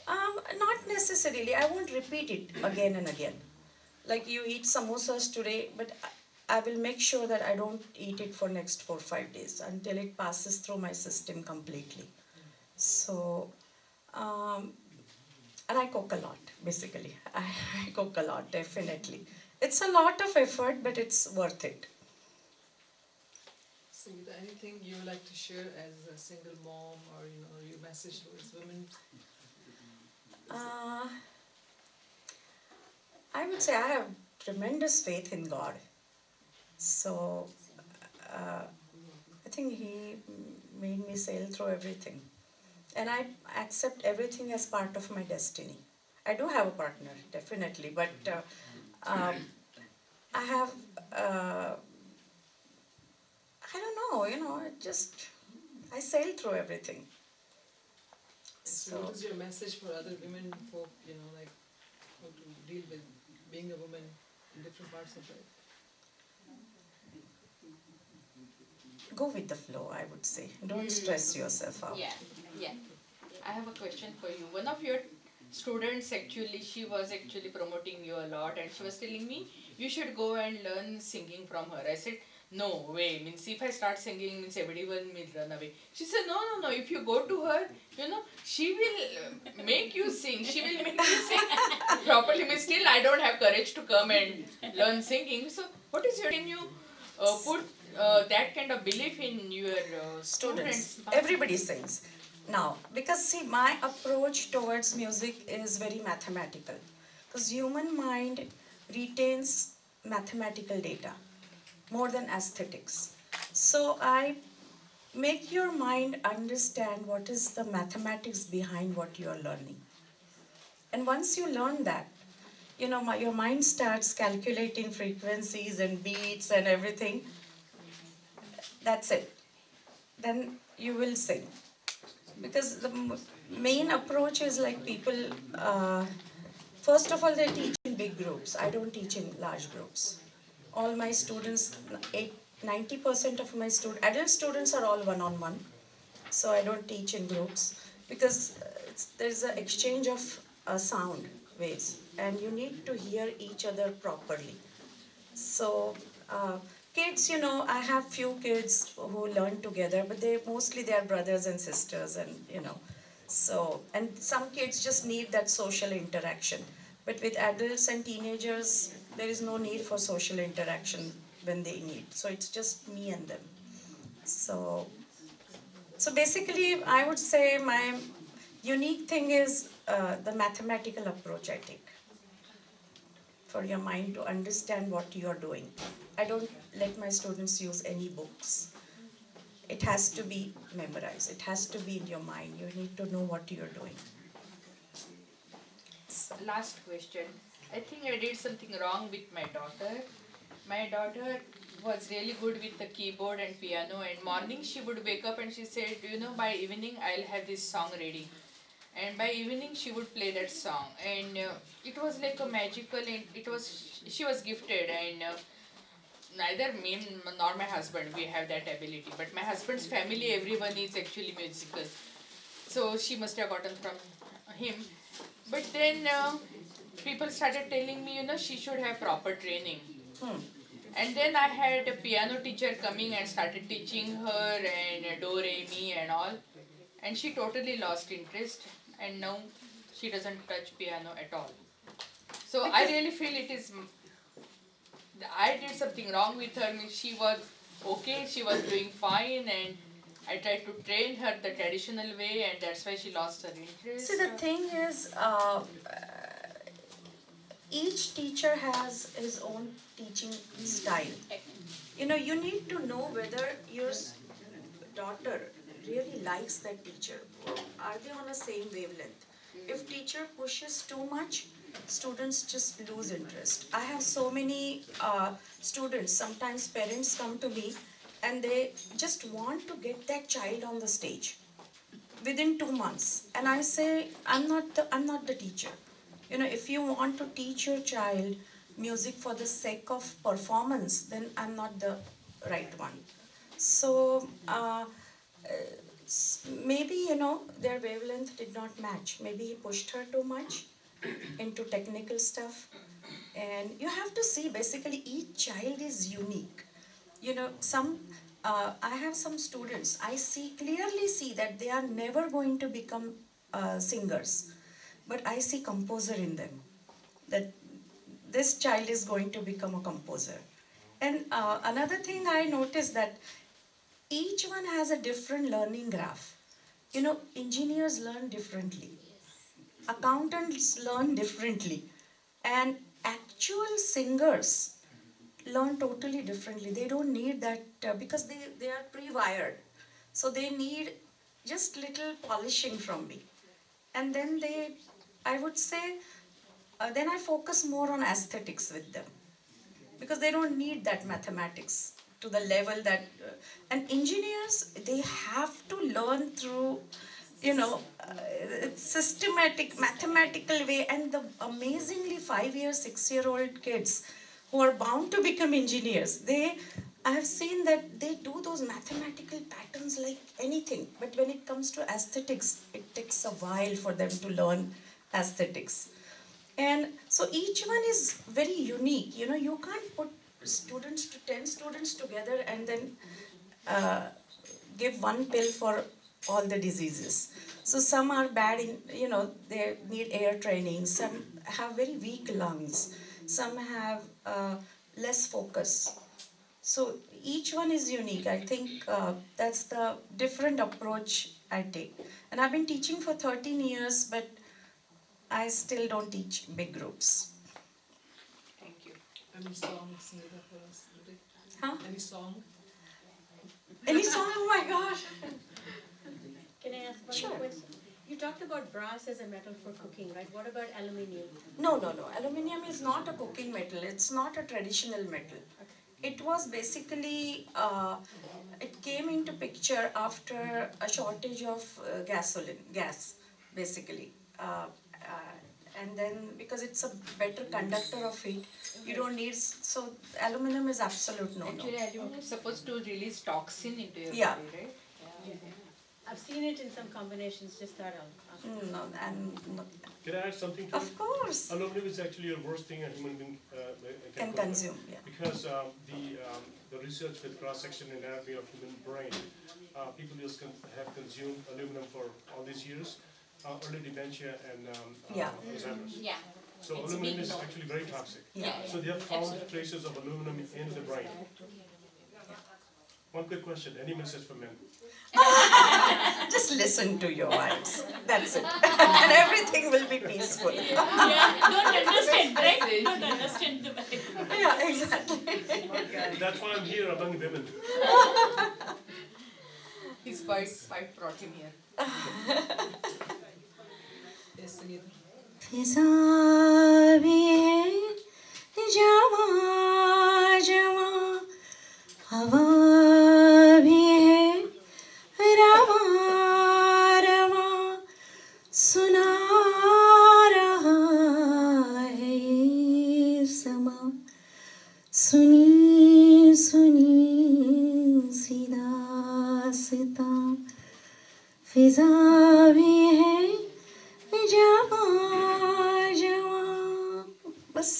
Not necessarily, I won't repeat it again and again. Like you eat samosas today, but I will make sure that I don't eat it for next 4 or 5 days until it passes through my system completely. So, and I cook a lot, basically. I cook a lot, definitely. It's a lot of effort, but it's worth it. So, is there anything you would like to share as a single mom, or your message towards women? I would say I have tremendous faith in God. So, I think He made me sail through everything. And I accept everything as part of my destiny. I do have a partner, definitely, but I have, I don't know, I sail through everything. So what is your message for other women, folk, like how to deal with being a woman in different parts of life? Go with the flow, I would say. Don't stress yourself out. Yeah. I have a question for you. One of your students she was actually promoting you a lot, and she was telling me you should go and learn singing from her. I said, no way, means if I start singing, means everyone will run away. She said, no, if you go to her, she will make you sing. She will make you sing properly. Means still I don't have courage to come and learn singing. So what is your, can you put that kind of belief in your students? Everybody sings. Now, because see, my approach towards music is very mathematical. Because human mind retains mathematical data more than aesthetics. So I make your mind understand what is the mathematics behind what you are learning. And once you learn that, your mind starts calculating frequencies and beats and everything. That's it. Then you will sing. Because the main approach is like people, first of all, they teach in big groups. I don't teach in large groups. All my students, 90% of my adult students are all one-on-one. So I don't teach in groups because there's an exchange of sound waves and you need to hear each other properly. So kids, I have few kids who learn together, but they are brothers and sisters, and so, and some kids just need that social interaction. But with adults and teenagers, there is no need for social interaction when they need. So it's just me and them. So basically, I would say my unique thing is the mathematical approach I take for your mind to understand what you are doing. I don't let my students use any books. It has to be memorized. It has to be in your mind. You need to know what you're doing. Last question. I think I did something wrong with my daughter. My daughter was really good with the keyboard and piano, and morning she would wake up and she said, by evening I'll have this song ready. And by evening she would play that song, and it was like a magical, and she was gifted, and neither me nor my husband, we have that ability, but my husband's family, everyone is actually musical, so she must have gotten from him. But then people started telling me, she should have proper training. And then I had a piano teacher coming and started teaching her and do, re, mi and all, and she totally lost interest, and now she doesn't touch piano at all. So I really feel I did something wrong with her. She was okay, she was doing fine, and I tried to train her the traditional way, and that's why she lost her interest. See, the thing is, each teacher has his own teaching style. You need to know whether your daughter really likes that teacher. Are they on the same wavelength? If teacher pushes too much, students just lose interest. I have so many students, sometimes parents come to me and they just want to get that child on the stage within 2 months. And I say, I'm not the teacher. You know, if you want to teach your child music for the sake of performance, then I'm not the right one. So maybe, you know, their wavelength did not match. Maybe he pushed her too much into technical stuff. And you have to see, basically, each child is unique. You know, I have some students, I clearly see that they are never going to become singers. But I see composer in them, that this child is going to become a composer. And another thing I noticed that each one has a different learning graph. You know, engineers learn differently. Accountants learn differently. And actual singers learn totally differently. They don't need that because they are pre-wired. So they need just little polishing from me. And then I would say, then I focus more on aesthetics with them. Because they don't need that mathematics to the level that, and engineers, they have to learn through, you know, systematic, mathematical way. And the amazingly 5-year, 6-year-old kids who are bound to become engineers, I have seen that they do those mathematical patterns like anything. But when it comes to aesthetics, it takes a while for them to learn aesthetics. And so each one is very unique. You know, you can't put 10 students together and then give one pill for all the diseases. So some are bad in, you know, they need air training. Some have very weak lungs. Some have less focus. So each one is unique. I think that's the different approach I take. And I've been teaching for 13 years, but I still don't teach big groups. Thank you. Any song, Sangeeta, for us today? Huh? Any song? Any song? Oh my gosh. Can I ask one more question? You talked about brass as a metal for cooking, right? What about aluminium? No. Aluminium is not a cooking metal. It's not a traditional metal. It was basically, it came into picture after a shortage of gas, basically. And then because it's a better conductor of heat, you don't need, so aluminum is absolute no-no. Actually, you're supposed to release toxin into your Yeah. body, right? Yeah. I've seen it in some combinations, just thought I'll ask. No, and no. Can I add something to it? Of course. Aluminum is actually the worst thing a human being Can consume, yeah. Because the research with cross-section anatomy of human brain, people just have consumed aluminum for all these years, early dementia and Alzheimer's. Yeah. So It's aluminum big is no. actually very toxic. Yeah. So they have found Absolutely. traces of aluminum in the brain. One quick question, any message for men? Just listen to your wives. That's it. And everything will be peaceful. Yeah, don't understand, right? Don't understand the vibe. Yeah, exactly. That's why I'm here among women. His wife brought him here. Yes, Sangeeta. फिजा भी है जवा जवा हवा भी है रवा रवा सुना रहा है ये समा सुनी सुनी सी दास्तां फिजा भी है जवा जवा बस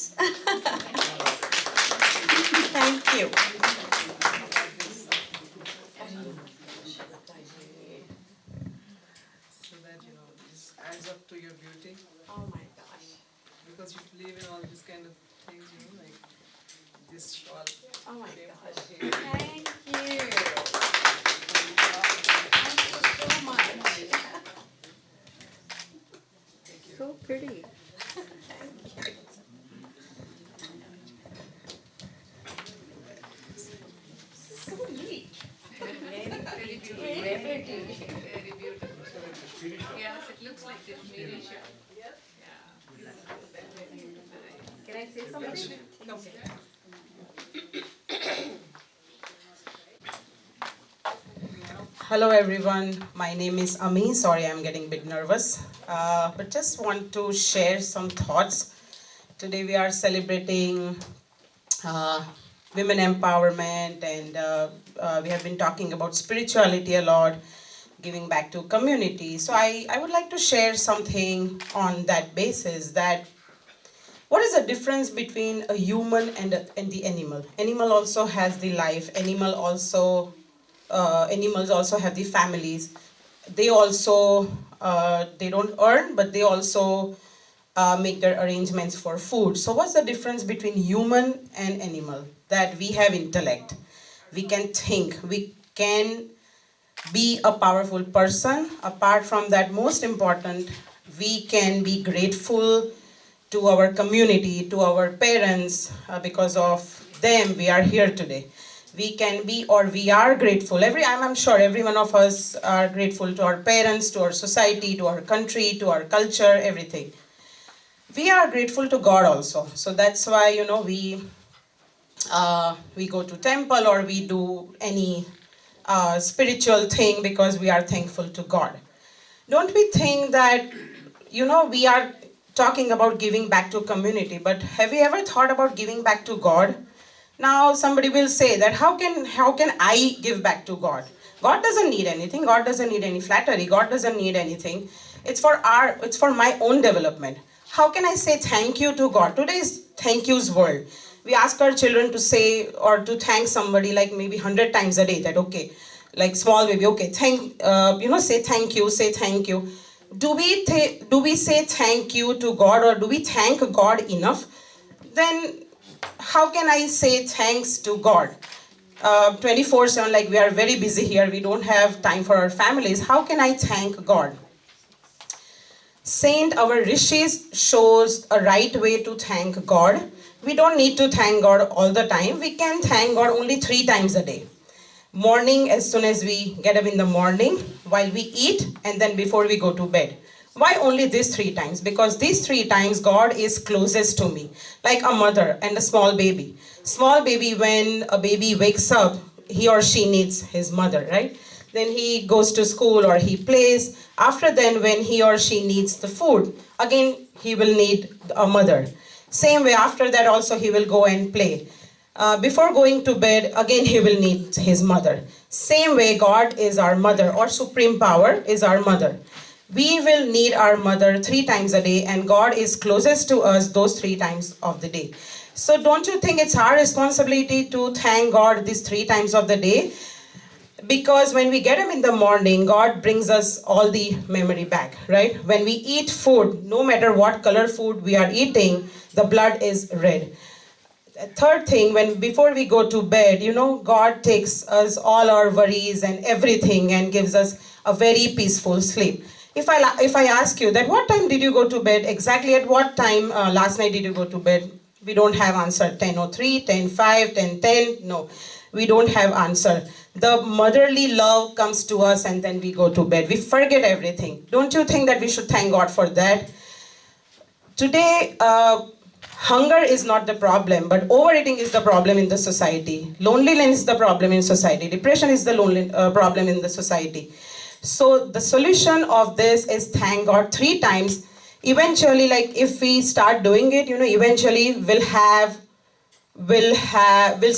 thank you So that, you know, this adds up to your beauty. Oh my gosh. Because you believe in all these kind of things, you know, like this shawl. Oh my came gosh. from here. Thank you. Thank you so much. Hello everyone, my name is Ami. Sorry, I'm getting a bit nervous. But just want to share some thoughts. Today we are celebrating women empowerment, and we have been talking about spirituality a lot, giving back to community. So I would like to share something on that basis, that what is the difference between a human and the animal? Animal also has the life. Animals also have the families. They also they don't earn, but they also make their arrangements for food. So what's the difference between human and animal? That we have intellect, we can think, we can be a powerful person. Apart from that, most important, we can be grateful to our community, to our parents. Because of them we are here today. We can be, or we are grateful. I'm sure every one of us are grateful to our parents, to our society, to our country, to our culture, everything. We are grateful to God also. So that's why, we go to temple, or we do any spiritual thing, because we are thankful to God. Don't we think that, we are talking about giving back to community, but have you ever thought about giving back to God? Now somebody will say that how can I give back to God? God doesn't need anything. God doesn't need any flattery. God doesn't need anything. It's for my own development. How can I say thank you to God? Today is thank yous world. We ask our children to say or to thank somebody like maybe 100 times a day. That okay, like small baby, okay, say thank you, say thank you. Do we say thank you to God, or do we thank God enough? Then how can I say thanks to God? 24/7, like we are very busy here, we don't have time for our families. How can I thank God? Our Rishis shows a right way to thank God. We don't need to thank God all the time. We can thank God only 3 times a day. Morning, as soon as we get up in the morning, while we eat, and then before we go to bed. Why only these 3 times? Because these 3 times God is closest to me, like a mother and a small baby. Small baby, when a baby wakes up, he or she needs his mother, right? Then he goes to school or he plays. After then, when he or she needs the food, again he will need a mother. Same way, after that also he will go and play. Before going to bed, again he will need his mother. Same way, God is our mother, or supreme power is our mother. We will need our mother 3 times a day, and God is closest to us those 3 times of the day. So don't you think it's our responsibility to thank God these 3 times of the day? Because when we get up in the morning, God brings us all the memory back, right? When we eat food, no matter what color food we are eating, the blood is red. Third thing, before we go to bed, God takes us all our worries and everything and gives us a very peaceful sleep. If I ask you that what time did you go to bed, exactly at what time last night did you go to bed? We don't have answer. 10:03, 10:05, 10:10. No, we don't have answer. The motherly love comes to us and then we go to bed. We forget everything. Don't you think that we should thank God for that? Today, hunger is not the problem, but overeating is the problem in the society. Loneliness is the problem in society. Depression is the problem in the society. So the solution of this is thank God 3 times. Eventually, like if we start doing it, eventually we'll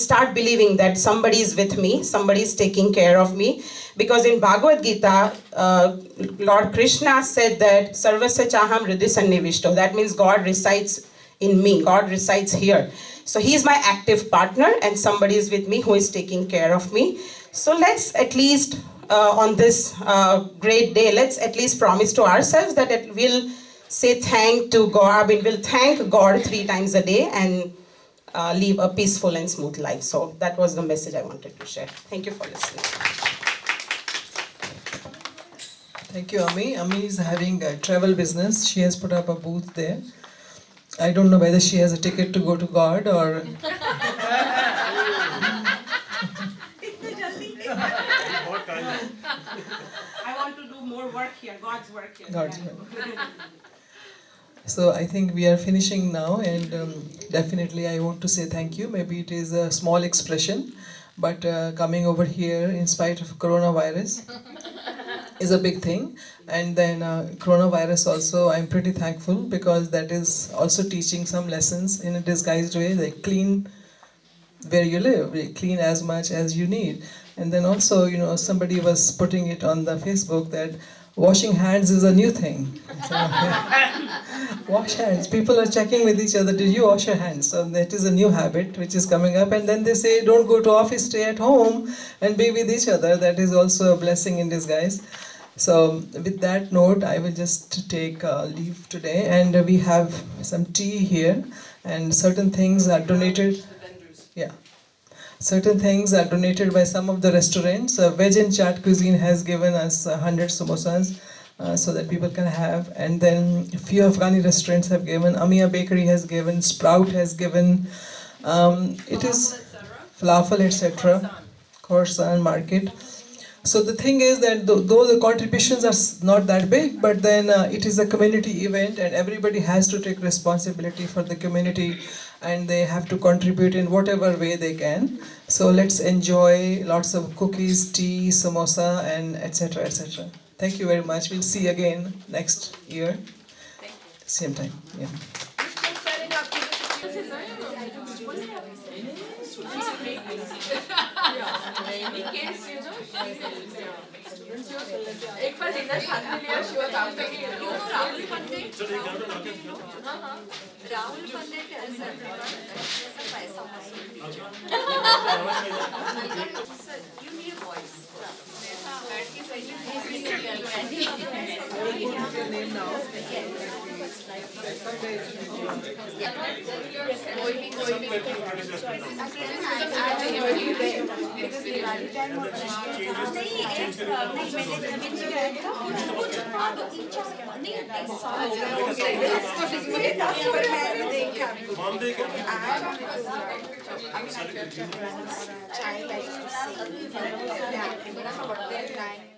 start believing that somebody is with me, somebody is taking care of me. Because in Bhagavad Gita, Lord Krishna said that Sarvasya Chaham Hridaya Sannivishto. That means God resides in me, God resides here. So he is my active partner, and somebody is with me who is taking care of me. So let's at least on this great day, let's at least promise to ourselves that we'll say thank to God. We'll thank God 3 times a day and live a peaceful and smooth life. So that was the message I wanted to share. Thank you for listening. Thank you, Ami. Ami is having a travel business. She has put up a booth there. I don't know whether she has a ticket to go to God or... I want to do more work here, God's work here. God's work. So I think we are finishing now, and definitely I want to say thank you. Maybe it is a small expression, but coming over here in spite of coronavirus is a big thing. And then coronavirus also, I'm pretty thankful because that is also teaching some lessons in a disguised way, like clean where you live, clean as much as you need. And then also, somebody was putting it on the Facebook that washing hands is a new thing. So, wash hands. People are checking with each other, did you wash your hands? So that is a new habit which is coming up. And then they say, don't go to office, stay at home and be with each other. That is also a blessing in disguise. So with that note, I will just take leave today. And we have some tea here and certain things are donated. Yeah. Certain things are donated by some of the restaurants. Veg and Chaat Cuisine has given us 100 samosas so that people can have. And then a few Afghani restaurants have given. Amia Bakery has given. Sprout has given. It is falafel, etc. Khorasan Market. So the thing is that though the contributions are not that big, but then it is a community event and everybody has to take responsibility for the community and they have to contribute in whatever way they can. So let's enjoy lots of cookies, tea, samosa and etc. etc. Thank you very much. We'll see you again next year. Same time. Yeah. एक बार dinner साथ में लिया शिवा काम पे गई राहुल पंडित राहुल पंडित ऐसा पैसा sir you need voice बैठ के Child likes to sing.